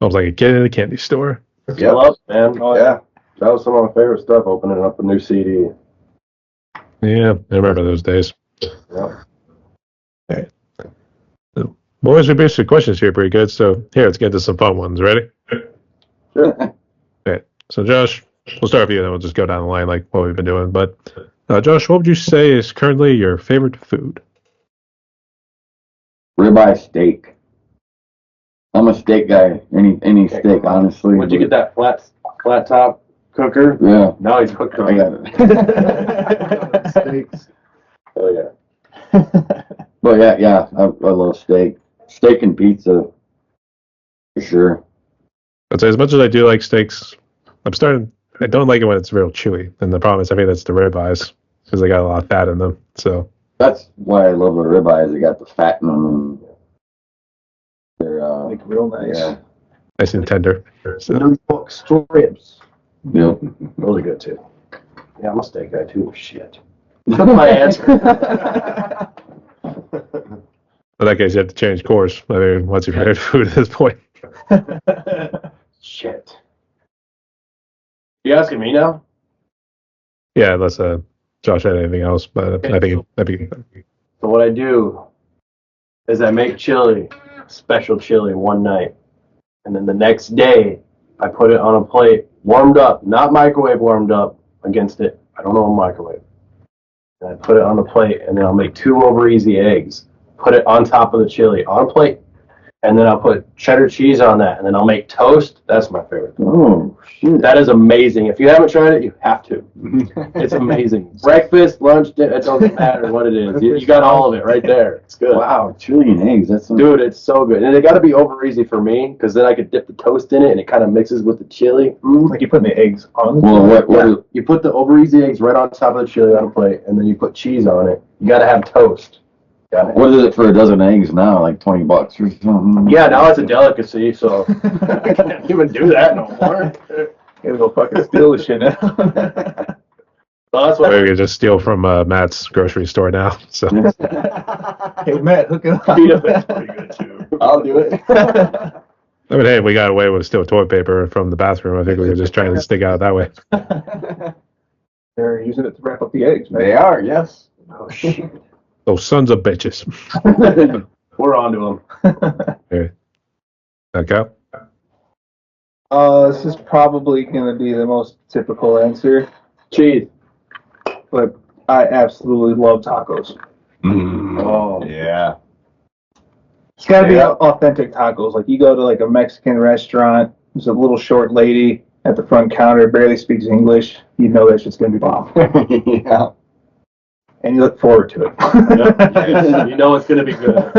I was like a kid in a candy store. I love it, man. Oh, Yeah. That was some of my favorite stuff. Opening up a new CD. Yeah, I remember those days. Yeah. Boys, your basic questions here are pretty good. So here, let's get into some fun ones. Ready? Sure. Okay. So Josh, we'll start with you, then we'll just go down the line like what we've been doing. But Josh, what would you say is currently your favorite food? Ribeye steak. I'm a steak guy. Any steak, honestly. Would you get that flat top cooker? Yeah. No, he's hooked I on got it. it. Steaks. Oh yeah. But yeah, I love steak. Steak and pizza, for sure. I'd say as much as I do like steaks, I don't like it when it's real chewy. And the problem is I think that's the ribeyes because they got a lot of fat in them. So That's why I love the ribeyes. They got the fat in them, and they're Like real nice. yeah. nice and tender. So, New York strips. Yep. Those are good too. Yeah, I'm a steak guy too. Shit. My answer. in that case, you have to change course. I mean, what's your favorite food at this point? Shit. You asking me now? Yeah, unless Josh had anything else, but Okay, I think that'd be So what I do is I make chili, special chili one night, and then the next day I put it on a plate, warmed up, not microwave warmed up against it. I don't know a microwave. And I put it on the plate, and then I'll make 2 over easy eggs, put it on top of the chili on a plate, and then I'll put cheddar cheese on that, and then I'll make toast. That's my favorite. Oh shit. That is amazing. If you haven't tried it, you have to. It's amazing. Breakfast, lunch, dinner, it doesn't matter what it is. You got all of it right there. It's good. Wow, chili and eggs. That's some, Dude, it's so good. And it got to be over easy for me because then I could dip the toast in it and it kind of mixes with the chili. Like you putting the eggs on the Well, what Yeah. You put the over easy eggs right on top of the chili on a plate and then you put cheese on it. You got to have toast. Got it. what is it for a dozen eggs now? Like $20 or something? Yeah, now it's a delicacy, so I can't even do that no more. Gotta go fucking steal the shit now. So that's what maybe you just steal from Matt's grocery store now. So Hey Matt, hook it up. Peanut Butt's pretty good too. I'll do it. I mean, hey, we got away with steal toilet paper from the bathroom. I think we were just trying to stick out that way. They're using it to wrap up the eggs, man. They are, yes. Oh, shit. Those sons of bitches. We're on to them. Okay. This is probably gonna be the most typical answer, Cheese. but I absolutely love tacos. Oh. Yeah. It's gotta be Yeah. authentic tacos. Like you go to like a Mexican restaurant, there's a little short lady at the front counter, barely speaks English. You know that shit's gonna be bomb, Yeah. and you look forward to it. You know it's going to be good.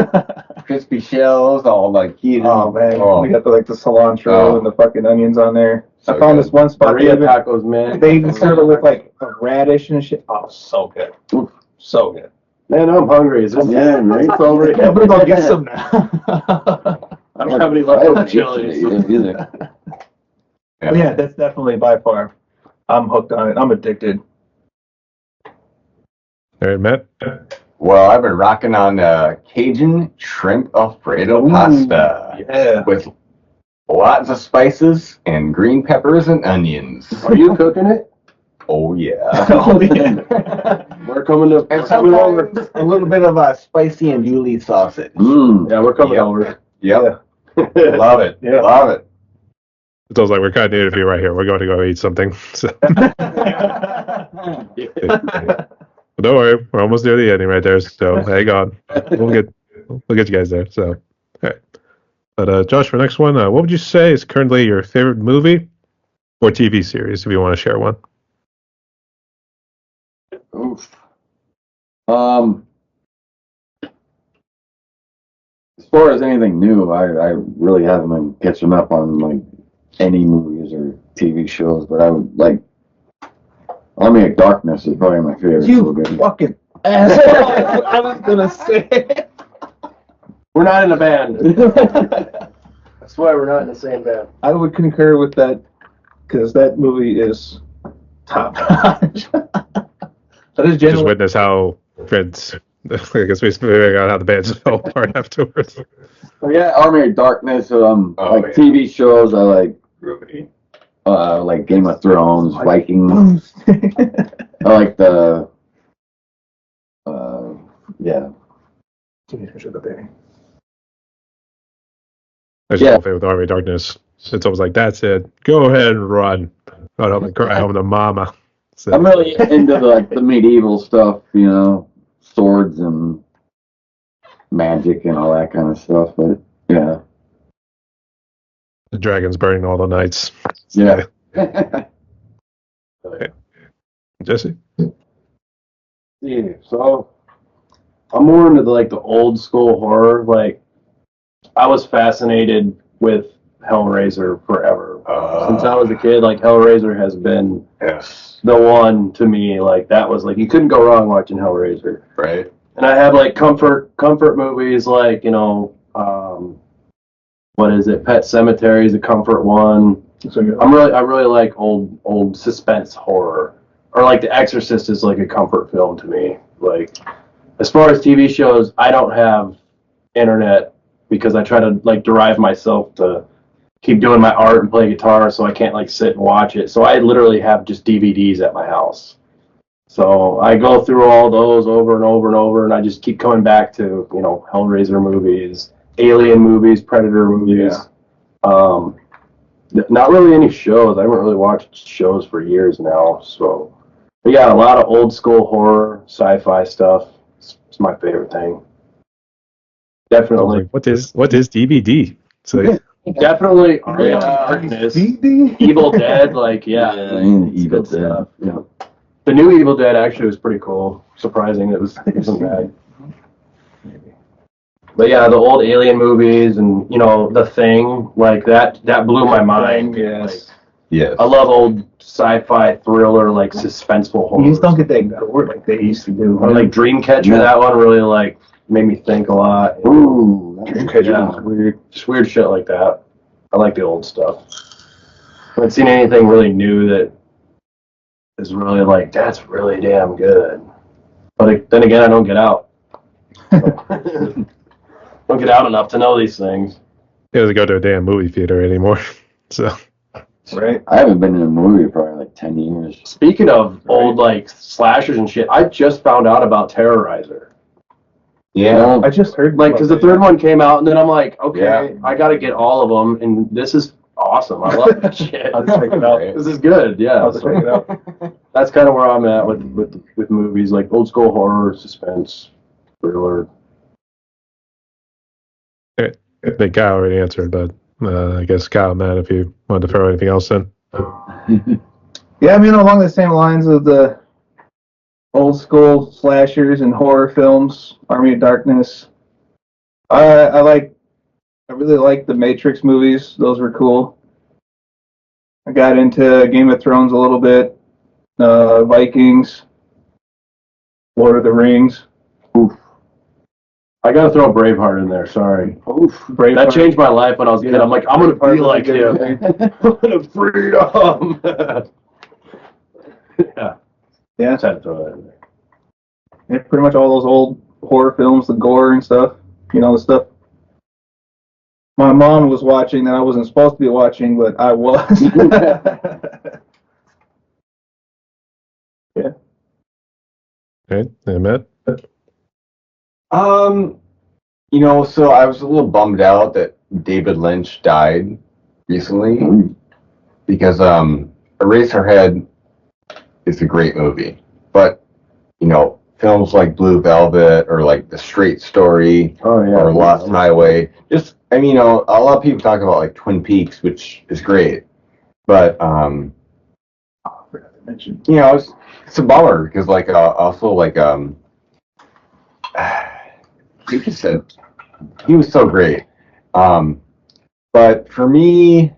Crispy shells, all like heated. Oh man, Oh. we got the cilantro Oh. and the fucking onions on there. So I found good. this one spot. Burrito tacos, man. They even serve it with like a radish and shit. Oh, so good. Oof. So good. Man, I'm hungry. Is this Yeah, right. It's over. Yeah, we're gonna get some now. I don't have any I leftover haven't eaten it chilies. either. Yeah, that's definitely by far. I'm hooked on it. I'm addicted. All right, Matt. Well, I've been rocking on Cajun shrimp Alfredo pasta Yeah. with lots of spices and green peppers and onions. Are you cooking it? Oh yeah. Oh, yeah. We're coming to. And We're coming over. sometimes a little bit of spicy andouille sausage. Mm. Yeah, we're coming Yep. over. Yep. Love it. Yeah. Love it. It feels like we're kind of needed to be right here. We're going to go eat something. So but don't worry, we're almost near the ending right there. So hang on. We'll get you guys there. So all right. But Josh, for next one, what would you say is currently your favorite movie or TV series, if you want to share one? Oof. As far as anything new, I really haven't been catching up on like any movies or TV shows, but I would like Army of Darkness is probably my favorite. You movie. fucking asshole. I was gonna say. We're not in a band. That's why we're not in the same band. I would concur with that because that movie is top notch. That is Just genuinely. witness how Fred's. I guess we figured out how the bands fell apart afterwards. Oh, yeah, Army of Darkness. Like yeah. TV shows, I Groovy. like Game of Thrones, Vikings. I like the. Yeah. Teenage Mutant Baby. I just don't with Army of Darkness. It's always like, that's it. Go ahead and run. I don't cry home to mama. So, I'm really into the medieval stuff, swords and magic and all that kind of stuff. But yeah, the dragons burning all the nights. yeah. Jesse? Yeah, so I'm more into the old school horror. Like, I was fascinated with Hellraiser forever. Since I was a kid, Hellraiser has been Yes. the one to me. Like, that was you couldn't go wrong watching Hellraiser. Right. And I have comfort movies what is it? Pet Cemetery is a comfort one. I really like old suspense horror. Or The Exorcist is a comfort film to me. As far as TV shows, I don't have internet because I try to derive myself to keep doing my art and play guitar, so I can't sit and watch it. So I literally have just DVDs at my house. So I go through all those over and over and over, and I just keep coming back to Hellraiser movies, Alien movies, Predator movies. Yeah. Not really any shows. I haven't really watched shows for years now. So, but yeah, a lot of old school horror, sci-fi stuff. It's my favorite thing. Definitely. What is DVD? So Definitely Darkness, Evil Dead, Evil good stuff. Yeah. The new Evil Dead actually was pretty cool. Surprising it wasn't bad. But yeah, the old Alien movies and The Thing, that blew my mind. Yes. Yes. I love old sci-fi thriller, suspenseful horror. You just don't get that word like they used to do. Or Dreamcatcher, Yeah. that one really made me think a lot. Ooh, Dreamcatcher Yeah. was weird. Just weird shit like that. I like the old stuff. I haven't seen anything really new that is really that's really damn good. But then again, I don't get out. Don't get out enough to know these things. he doesn't go to a damn movie theater anymore. So Right. I haven't been in a movie in probably 10 years. Speaking of old slashers and shit, I just found out about Terrorizer. Yeah. I just heard Because the third one came out, and then I'm like, okay, Yeah. I got to get all of them, and this is awesome. I love this shit. I'll check it out. This is good. Yeah, I'll check it out. that's kind of where I'm at with movies old school horror, suspense, thriller. I think Kyle already answered, but I guess Kyle, Matt, if you wanted to throw anything else in. Yeah, along the same lines of the old school slashers and horror films, Army of Darkness. I really like the Matrix movies. Those were cool. I got into Game of Thrones a little bit, Vikings, Lord of the Rings. Oof. I got to throw Braveheart in there. Sorry. Oof, That Braveheart. changed my life when I was a kid. I'm like, I'm going to be like him. I'm going to freedom. Yeah. Yeah, Just had to throw that in there. yeah, pretty much all those old horror films, the gore and stuff. The stuff my mom was watching that I wasn't supposed to be watching, but I was. Yeah. Okay, and Matt? So I was a little bummed out that David Lynch died recently because Eraserhead is a great movie, but films like Blue Velvet or The Straight Story or Lost Highway, a lot of people talk about Twin Peaks, which is great, but I forgot to mention. it's a bummer because you just said he was so great. But for me,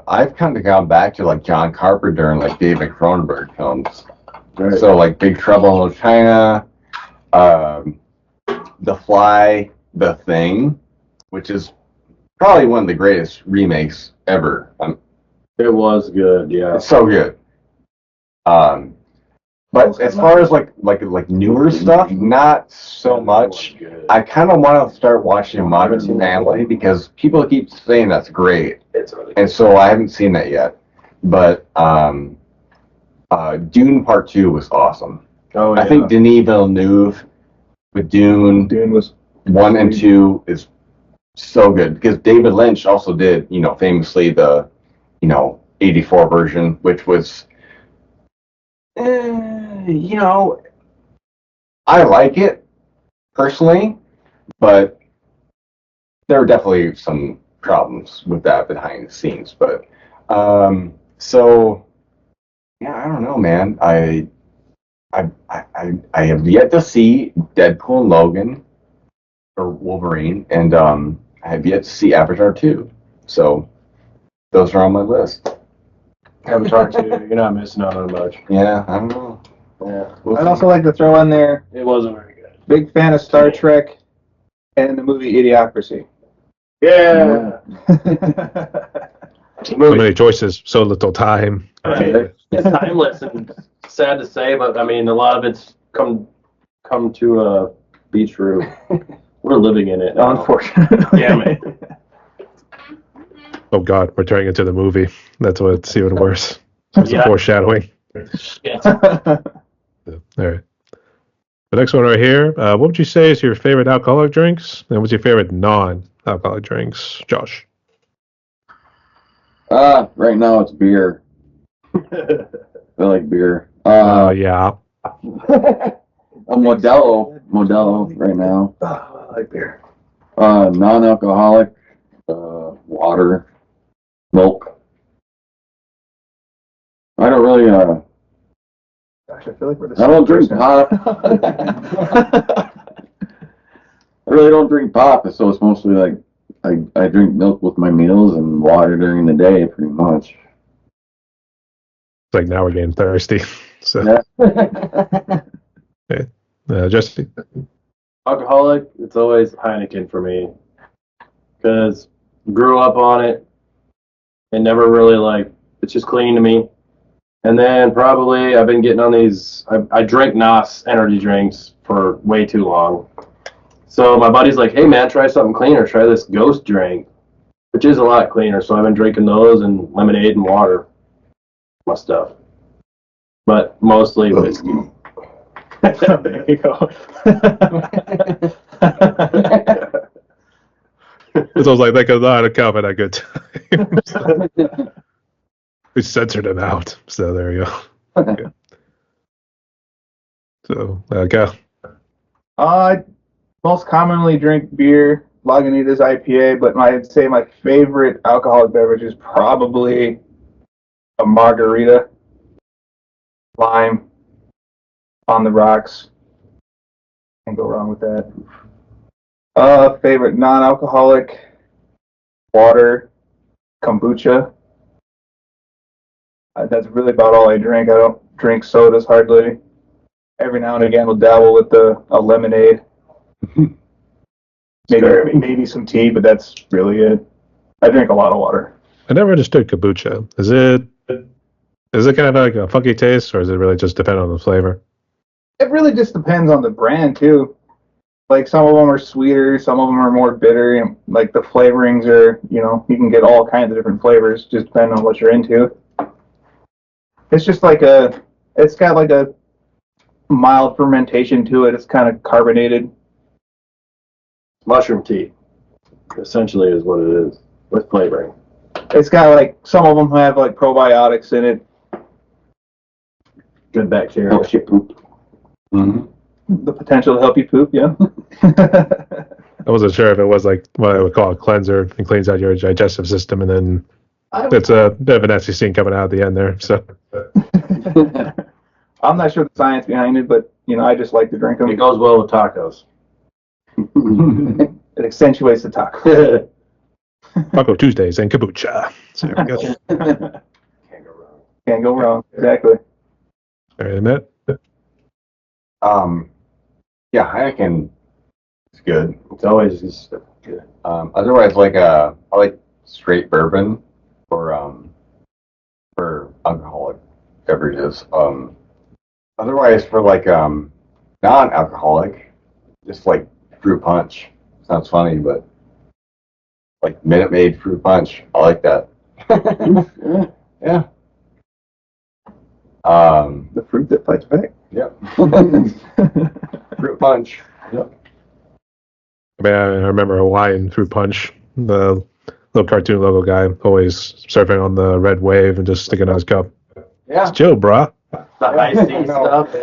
I've kind of gone back to like John Carpenter and like David Cronenberg films. Right. So like Big Trouble in Little China, The Fly, The Thing, which is probably one of the greatest remakes ever. It was good, yeah. It's so good. But as far as like newer stuff, not so much. I kind of want to start watching Modern Family because people keep saying that's great, It's really and so I haven't seen that yet. But Dune Part 2 was awesome. Oh, yeah. I think Denis Villeneuve with Dune Dune was 1 and 2 is so good because David Lynch also did, famously the, 84 version, which was, I like it personally, but there are definitely some problems with that behind the scenes. But so yeah, I don't know, man. I have yet to see Deadpool and Logan or Wolverine, and I have yet to see Avatar 2. So those are on my list. Avatar 2, you're not missing out on much. Yeah, I don't know. Yeah. I'd also like to throw in there, It wasn't very good. big fan of Star Trek and the movie Idiocracy. Yeah. So many choices, so little time. It's timeless and sad to say, but I mean, a lot of it's come to be true. We're living in it now. Unfortunately. Damn it. Oh God, we're turning into the movie. That's what's even worse. It's Yeah. foreshadowing. Shit. All right. The next one right here. What would you say is your favorite alcoholic drinks? And what's your favorite non-alcoholic drinks, Josh? Right now it's beer. I like beer. Yeah. A Modelo right now. Oh, I like beer. Non-alcoholic, water, milk. I don't really, Gosh, I feel like we're the I don't same drink person. pop. I really don't drink pop, so it's mostly like I drink milk with my meals and water during the day, pretty much. It's like now we're getting thirsty. So, Yeah. Jesse. Alcoholic, it's always Heineken for me. Because grew up on it and never really it's just clean to me. And then probably I've been getting on these, I drink NOS energy drinks for way too long. So my buddy's like, hey man, try something cleaner. Try this Ghost drink, which is a lot cleaner. So I've been drinking those and lemonade and water, my stuff. But mostly whiskey. There you go. It's almost like they could not account for that good time. We censored him out. So there you go. Okay. So, go. I most commonly drink beer, Lagunitas IPA, but I'd say my favorite alcoholic beverage is probably a margarita, lime, on the rocks. Can't go wrong with that. Favorite non-alcoholic, water, kombucha. That's really about all I drink. I don't drink sodas hardly. Every now and again, we'll dabble with a lemonade. Maybe some tea, but that's really it. I drink a lot of water. I never understood kombucha. Is it kind of like a funky taste, or is it really just depend on the flavor? It really just depends on the brand too. Like some of them are sweeter, some of them are more bitter, and like the flavorings are, you can get all kinds of different flavors just depending on what you're into. It's just it's got like a mild fermentation to it. It's kind of carbonated. Mushroom tea, essentially, is what it is, with flavoring. It's got some of them have probiotics in it. Good bacteria. Helps you poop. Mm-hmm. The potential to help you poop, yeah. I wasn't sure if it was like what I would call a cleanser and cleans out your digestive system, and then it's a bit of an nasty scene coming out at the end there. So I'm not sure the science behind it, but I just like to drink them. It goes well with tacos. It accentuates the taco. Taco Tuesdays and kombucha. So there we go. Can't go wrong. Can't go wrong. Exactly. All right, Matt. Yeah, Heineken is good. It's always just good. Otherwise, I like straight bourbon for alcoholic beverages. Otherwise, for non-alcoholic, just like fruit punch. Sounds funny, but like Minute Maid fruit punch, I like that. Yeah. The fruit that fights back. Yep. Fruit punch. Yep. I mean, I remember Hawaiian Fruit Punch, the little cartoon logo guy, always surfing on the red wave and just sticking out his cup. Yeah. It's chill, brah. The high C stuff.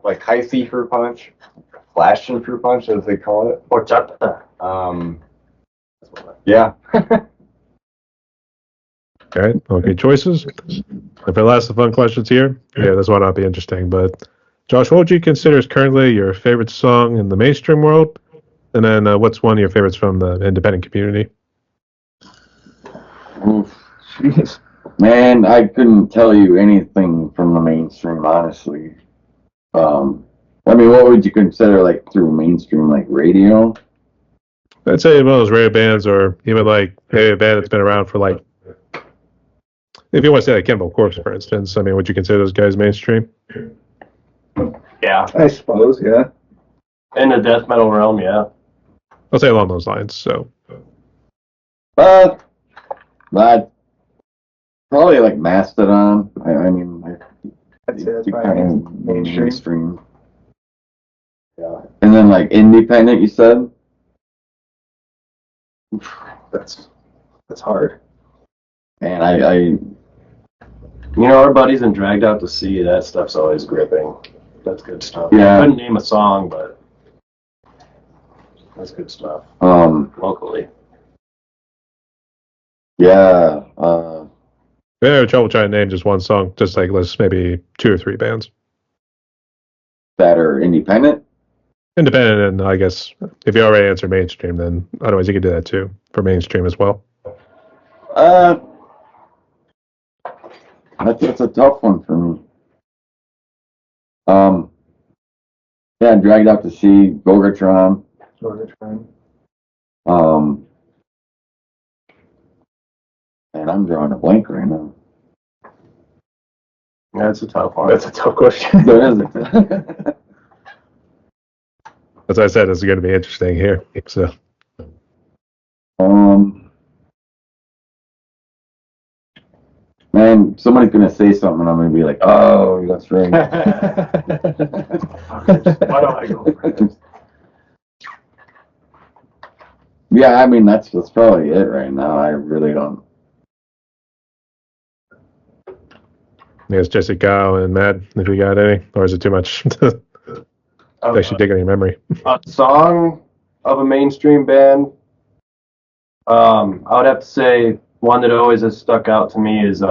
Like high C fruit punch, flashing fruit punch, as they call it. Horchata. Yeah. All right, okay, choices. And for last, the fun questions here. Yeah, this one might not be interesting, but Josh, what would you consider is currently your favorite song in the mainstream world? And then what's one of your favorites from the independent community? Oof. Jeez. Man, I couldn't tell you anything from the mainstream, honestly. I mean, what would you consider like through mainstream, like radio? I'd say one of those radio bands, or even like a band that's been around for like, if you want to say like Cannibal Corpse, for instance. I mean, would you consider those guys mainstream? Yeah. I suppose, yeah. In the death metal realm, yeah. I'll say along those lines. So, But probably like Mastodon. I mean, I'd say that's you probably kind of mainstream. Yeah. And then like independent, you said? That's hard. Man, I You know, our buddies in Dragged Out to Sea, that stuff's always gripping. That's good stuff. Yeah. I couldn't name a song, but that's good stuff. Locally. yeah, I have trouble trying to name just one song, just like list maybe 2 or 3 bands. that are independent. Independent, and I guess if you already answered mainstream, then otherwise you could do that too for mainstream as well. That's a tough one for me. Yeah, Dragged Out to Sea, Gorgatron. And I'm drawing a blank right now. That's a tough one. That's a tough question. There isn't. As I said, it's going to be interesting here. So, Man, somebody's gonna say something, and I'm gonna be like, "Oh, that's right." Why don't I go first? Yeah, I mean that's probably it right now. I really don't. I guess Jesse, Kyle, and Matt, if you got any, or is it too much to actually dig on your memory? A song of a mainstream band. I would have to say one that always has stuck out to me is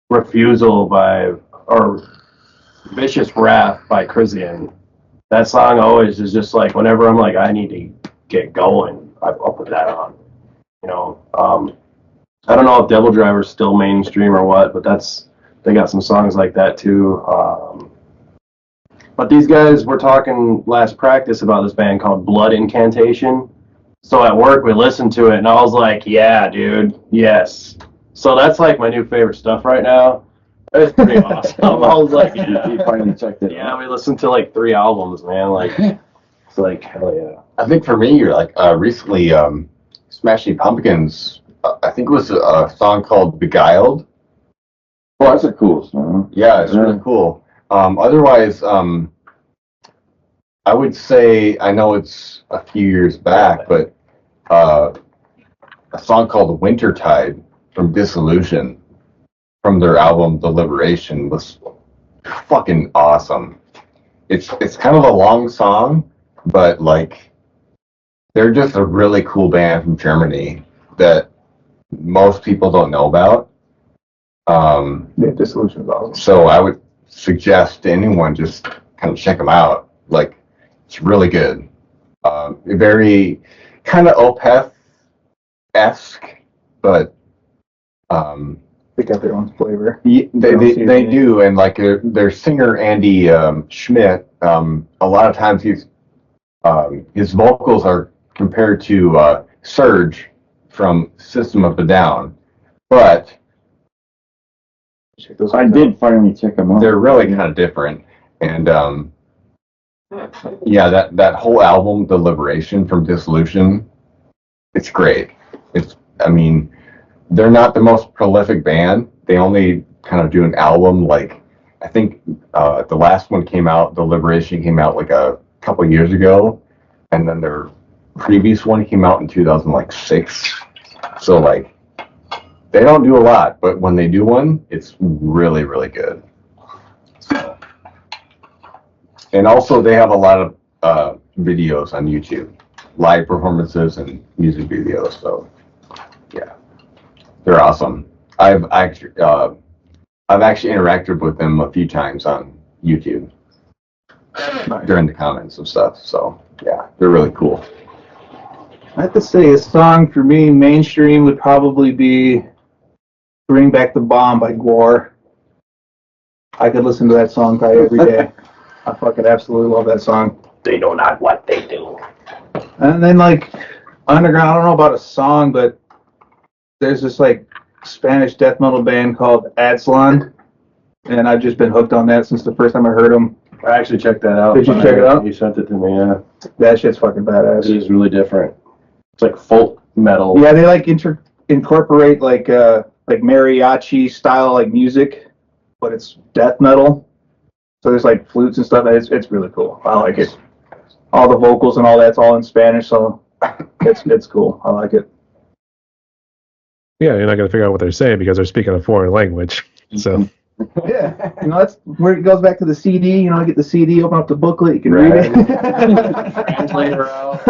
Refusal or Vicious Wrath by Chrysian. That song always is just like, whenever I'm like, I need to get going, I'll put that on. You know, I don't know if Devil Driver's still mainstream or what, but they got some songs like that too. But these guys were talking last practice about this band called Blood Incantation. So at work we listened to it and I was like, yeah, dude, yes. So that's like my new favorite stuff right now. It's pretty awesome. I was like, yeah. You finally checked it. Yeah, we listened to like 3 albums, man. Like, it's like, hell yeah. I think for me, like recently, Smashing Pumpkins. I think it was a song called "Beguiled." Oh, that's a cool song. Yeah, it's really cool. Otherwise, I would say, I know it's a few years back, but a song called "Wintertide" from Dissolution, from their album "The Liberation," was fucking awesome. It's kind of a long song, but like they're just a really cool band from Germany that most people don't know about. Yeah, Dissolution's awesome. So I would suggest to anyone just kind of check them out. Like, it's really good. Very kind of Opeth esque, but They got their own flavor. they do, and like their singer Andy Schmidt, a lot of times his vocals are compared to Surge from System of a Down, but I did finally check them out. they're really kind of different. And yeah, that whole album, The Liberation from Dissolution, it's great. I mean, they're not the most prolific band. They only kind of do an album, like, I think the last one came out, The Liberation came out like a couple years ago, and then their previous one came out in 2006. So like, they don't do a lot, but when they do one, it's really, really good. So, and also they have a lot of videos on YouTube, live performances and music videos. So yeah, they're awesome. I've actually interacted with them a few times on YouTube during the comments and stuff. So yeah, they're really cool. I have to say, a song for me, mainstream, would probably be "Bring Back the Bomb" by Gwar. I could listen to that song probably every day. I fucking absolutely love that song. They know not what they do. And then like underground, I don't know about a song, but there's this like Spanish death metal band called Adslon, and I've just been hooked on that since the first time I heard them. I actually checked that out. Did you check it out? You sent it to me, yeah. That shit's fucking badass. It is really different. It's like folk metal. Yeah, they like incorporate like mariachi style like music, but it's death metal. So there's like flutes and stuff. It's really cool. I like it. All the vocals and all that's all in Spanish, so it's cool. I like it. Yeah, you're not going to figure out what they're saying because they're speaking a foreign language. So Yeah, that's where it goes back to the CD. You get the CD, open up the booklet, you can read it. Translator out.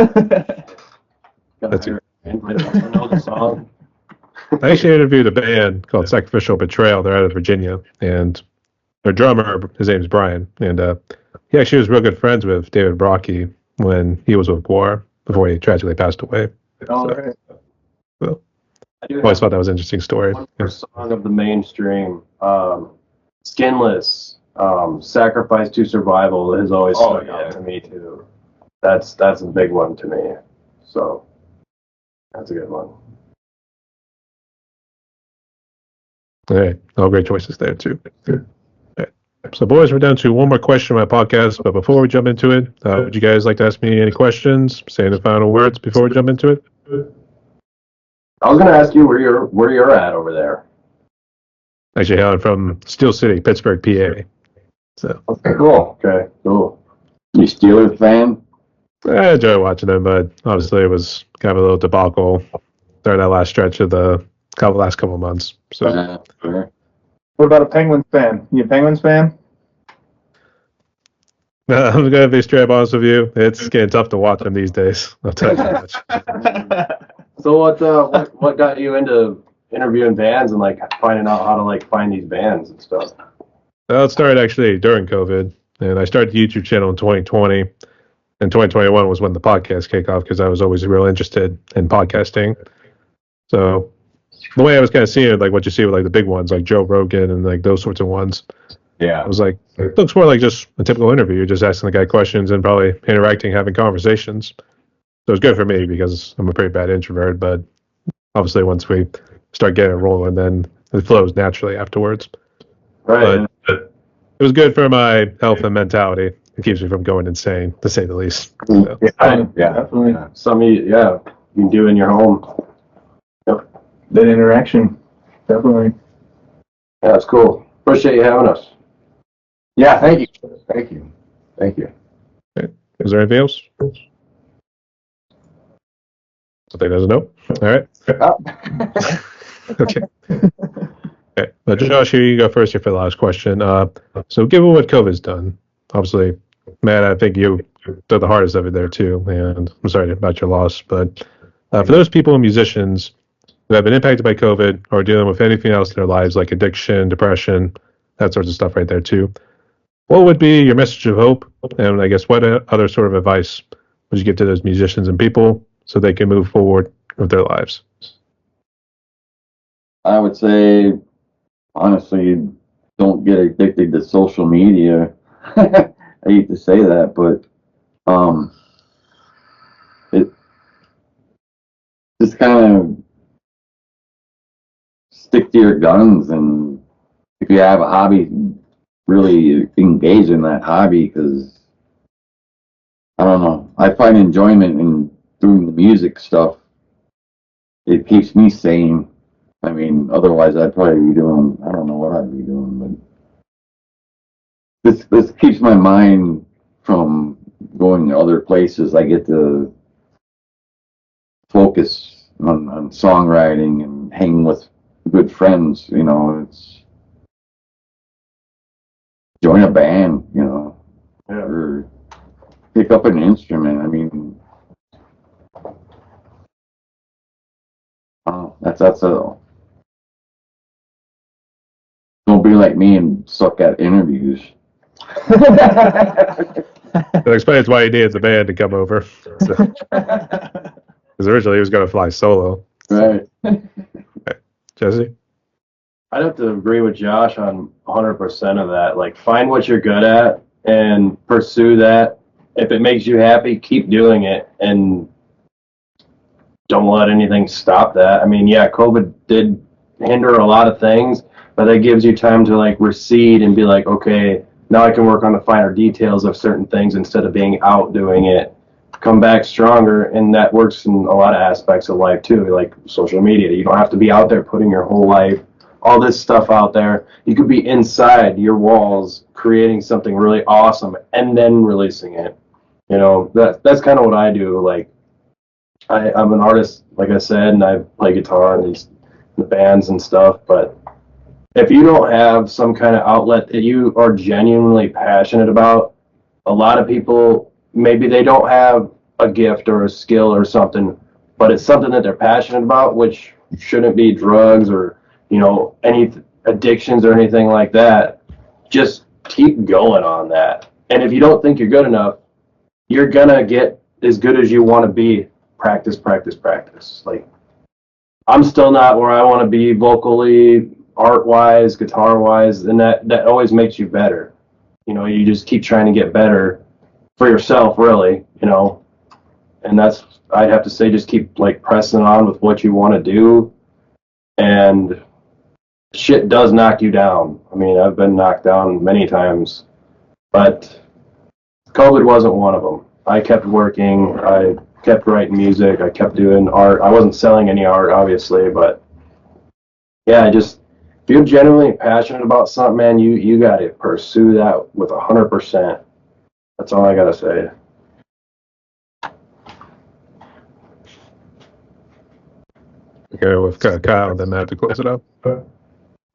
That's it. Know the song. I actually interviewed a band called Sacrificial Betrayal. They're out of Virginia, and their drummer, his name's Brian, and he actually was real good friends with David Brockie when he was with Gwar before he tragically passed away. Oh, So, right. well, I do always have thought that was an interesting story. one more song of the mainstream. Skinless, Sacrifice to Survival has always stuck out to me too. That's a big one to me. So that's a good one. All right, all great choices there too. All right. So, boys, we're down to one more question on my podcast, but before we jump into it, would you guys like to ask me any questions? Say any final words before we jump into it? I was gonna ask you where you're at over there. Actually, hailing from Steel City, Pittsburgh, PA. So, Okay, cool. Okay, cool. You Steelers fan? I enjoy watching them, but obviously it was kind of a little debacle during that last stretch of the last couple of months. So, Sure. What about a Penguins fan? You a Penguins fan? I'm going to be straight up honest with you. It's getting tough to watch them these days. I'll tell you that much. So what got you into interviewing bands and like finding out how to like find these bands and stuff? Well, it started actually during COVID, and I started the YouTube channel in 2020. And 2021 was when the podcast kicked off because I was always real interested in podcasting. So the way I was kind of seeing it, like what you see with like the big ones, like Joe Rogan and like those sorts of ones, Yeah. I was like, it looks more like just a typical interview. You're just asking the guy questions and probably interacting, having conversations. So it's good for me because I'm a pretty bad introvert, but obviously once we start getting it rolling, then it flows naturally afterwards. Right. But it was good for my health and mentality. It keeps me from going insane, to say the least. So, Yeah, Definitely. Some you can do in your home. That interaction. Definitely. Yeah, that's cool. Appreciate you having us. Yeah, thank you. Thank you. Thank you. is there anything else? I think there's a no. All right. Okay. Okay. Josh, here you go first here for the last question. So given what COVID's done, obviously, Matt, I think you did the hardest of it there too, and I'm sorry about your loss. But for those people and musicians who have been impacted by COVID or dealing with anything else in their lives, like addiction, depression, that sorts of stuff right there too, what would be your message of hope? And I guess what other sort of advice would you give to those musicians and people so they can move forward with their lives? I would say, honestly, don't get addicted to social media. I hate to say that, but it just kind of stick to your guns, and if you have a hobby, really engage in that hobby, because I don't know, I find enjoyment in doing the music stuff. It keeps me sane. I mean, otherwise I'd probably be doing, I don't know what I'd be doing, but this keeps my mind from going to other places. I get to focus on songwriting and hang with good friends, you know. It's join a band, you know, or pick up an instrument. I mean, that's a, don't be like me and suck at interviews. That explains why he needed the band to come over. Because originally he was going to fly solo. Right. Jesse? I'd have to agree with Josh on 100% of that. Like, find what you're good at and pursue that. If it makes you happy, keep doing it, and don't let anything stop that. I mean, yeah, COVID did hinder a lot of things, but that gives you time to like recede and be like, okay, now I can work on the finer details of certain things instead of being out doing it. Come back stronger, and that works in a lot of aspects of life too, like social media. You don't have to be out there putting your whole life, all this stuff out there. You could be inside your walls creating something really awesome and then releasing it. You know, that's kind of what I do. Like, I'm an artist, like I said, and I play guitar in the bands and stuff, but if you don't have some kind of outlet that you are genuinely passionate about, a lot of people, maybe they don't have a gift or a skill or something, but it's something that they're passionate about, which shouldn't be drugs or, you know, any addictions or anything like that. Just keep going on that. And if you don't think you're good enough, you're gonna get as good as you want to be. Practice, practice, practice. Like, I'm still not where I want to be vocally, art-wise, guitar-wise, and that always makes you better. You know, you just keep trying to get better for yourself, really, you know. And that's, I'd have to say, just keep like pressing on with what you want to do, and shit does knock you down. I mean, I've been knocked down many times, but COVID wasn't one of them. I kept working, I kept writing music, I kept doing art. I wasn't selling any art, obviously, but yeah, if you're genuinely passionate about something, man, you got to pursue that with 100%. That's all I got to say. Okay, with Kyle, then Matt to close it up.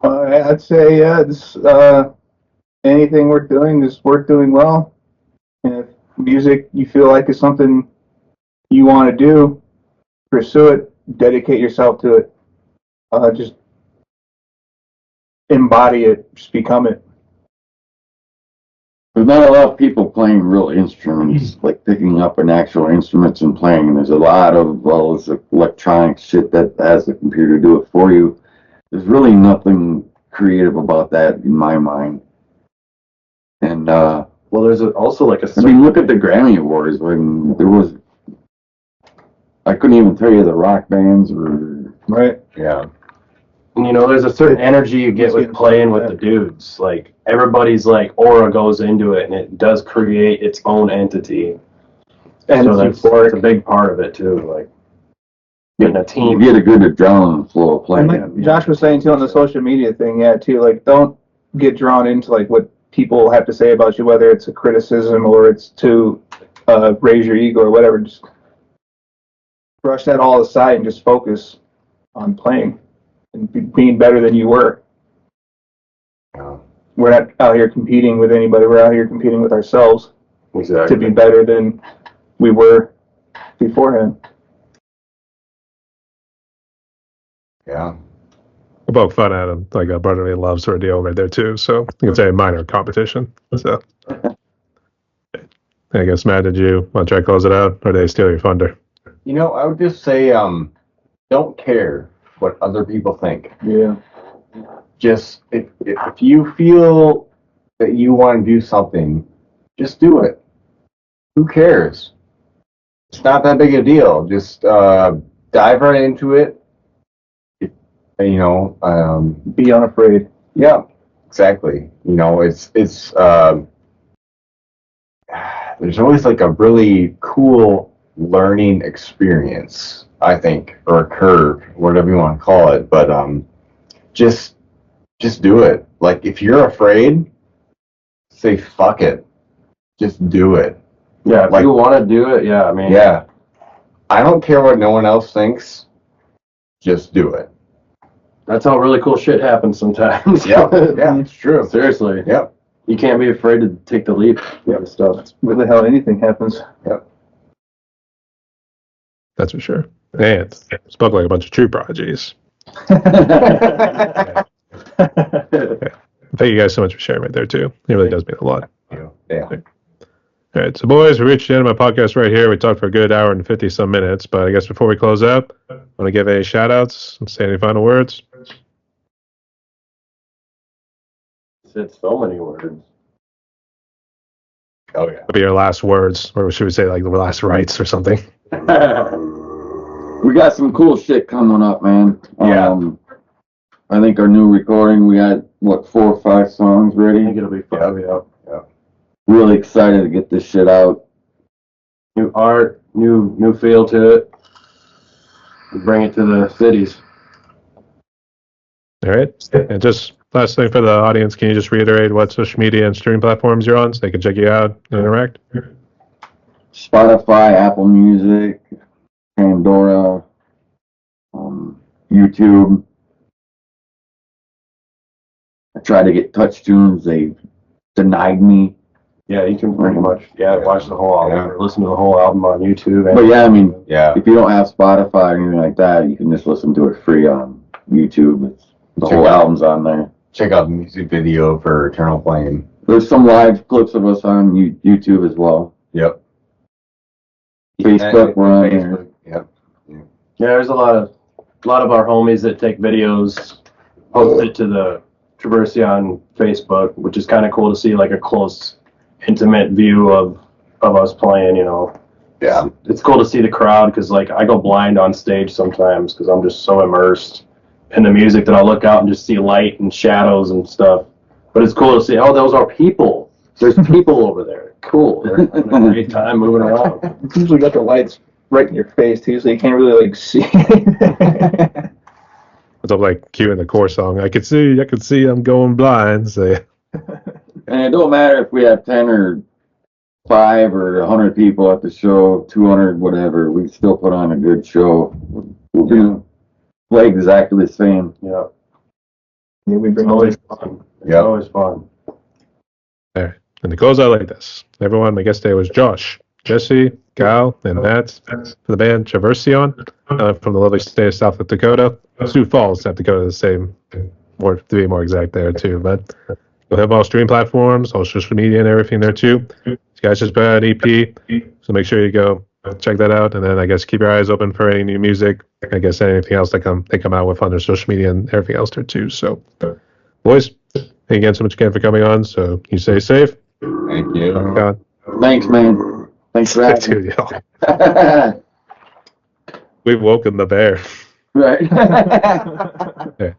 I'd say, yeah, this, anything worth doing is worth doing well. And if music you feel like is something you want to do, pursue it, dedicate yourself to it. Just embody it, just become it. There's not a lot of people playing real instruments, like picking up an actual instruments and playing. There's a lot of, well, it's electronic shit that has the computer do it for you. There's really nothing creative about that in my mind. And well, there's also like I mean, look at the Grammy Awards when there was, I couldn't even tell you the rock bands or Right. yeah. And, you know, there's a certain energy you get with playing with the dudes. Like, everybody's like aura goes into it, and it does create its own entity. And so that's a big part of it too. Like, getting a team. You get a good adrenaline flow of playing. And like Josh was saying too on the social media thing, yeah, too. Like, don't get drawn into like what people have to say about you, whether it's a criticism or it's to raise your ego or whatever. Just brush that all aside and just focus on playing and being better than you were. Yeah. We're not out here competing with anybody. We're out here competing with ourselves to be better than we were beforehand. Yeah. About fun at him, like a brotherly love sort of deal right there too. So you can say minor competition. So I guess Matt, did you want to try to close it out, or did they steal your thunder? You know, I would just say, don't care. what other people think. Yeah. Just if you feel that you want to do something, just do it. Who cares? It's not that big a deal. Just dive right into it. You know, Be unafraid. yeah, exactly. You know, it's there's always like a really cool learning experience, I think, or a curve, whatever you want to call it. But just do it. Like if you're afraid, say fuck it. Just do it. Yeah, if Like- you want to do it, yeah, I mean, Yeah. I don't care what no one else thinks. Just do it. that's how really cool shit happens sometimes. Yeah, it's true. Seriously. Yep. You can't be afraid to take the leap and stuff. Where the hell anything happens. That's for sure. And spoke like a bunch of true prodigies. Thank you guys so much for sharing right there too. It really does mean a lot. Yeah. All right, so boys, we reached the end of my podcast right here. We talked for a good hour and 50 some minutes, but I guess before we close up, I want to give any shout outs and say any final words. Said so many words. Oh yeah. What be your last words, or should we say like the last rites or something? We got some cool shit coming up, man. Yeah. I think our new recording, we got, 4 or 5 songs I ready. think it'll be fun. Yeah. Really excited to get this shit out. New art, new feel to it. Bring it to the cities. All right, and just last thing for the audience, can you just reiterate what social media and streaming platforms you're on so they can check you out and interact? Spotify, Apple Music, Pandora, YouTube. I tried to get Touch Tunes. They denied me. Yeah, you can pretty much watch the whole album or listen to the whole album on YouTube. But yeah, I mean, Yeah. if you don't have Spotify or anything like that, you can just listen to it free on YouTube. The Check whole out- album's on there. Check out the music video for Eternal Flame. There's some live clips of us on YouTube as well. Yep. Facebook, we're on there. Facebook. Yep. Yeah, there's a lot of our homies that take videos, post it to the Traverscion Facebook, which is kind of cool to see like a close, intimate view of us playing. You know, Yeah. it's cool to see the crowd because like I go blind on stage sometimes because I'm just so immersed in the music that I look out and just see light and shadows and stuff. But it's cool to see. Oh, those are people. There's people over there. Cool. They're having a great time moving around. It's usually got the lights right in your face too, so you can't really like see. It's up like cue in the core song. I can see, I'm going blind. So yeah. And it don't matter if we have 10 or 5 or 100 people at the show, 200, whatever. We still put on a good show. We're gonna play exactly the same. Yeah, Yeah, we it's bring always fun. It's Yep. always fun. And to close out like this, everyone, my guest today was Josh, Jesse, Kyle, and Matt for the band Traverscion from the lovely state of South Dakota. Sioux Falls, South Dakota, the same, or to be more exact there too. But we'll have all streaming platforms, all social media and everything there too. You guys just put out an EP, so make sure you go check that out. And then I guess keep your eyes open for any new music. I guess anything else that they come out with on their social media and everything else there too. So, boys, thank you again so much again for coming on. So you stay safe. Thank you. God. Thanks, man. Thanks for having Dude, me. We've woken the bear. Right. Yeah.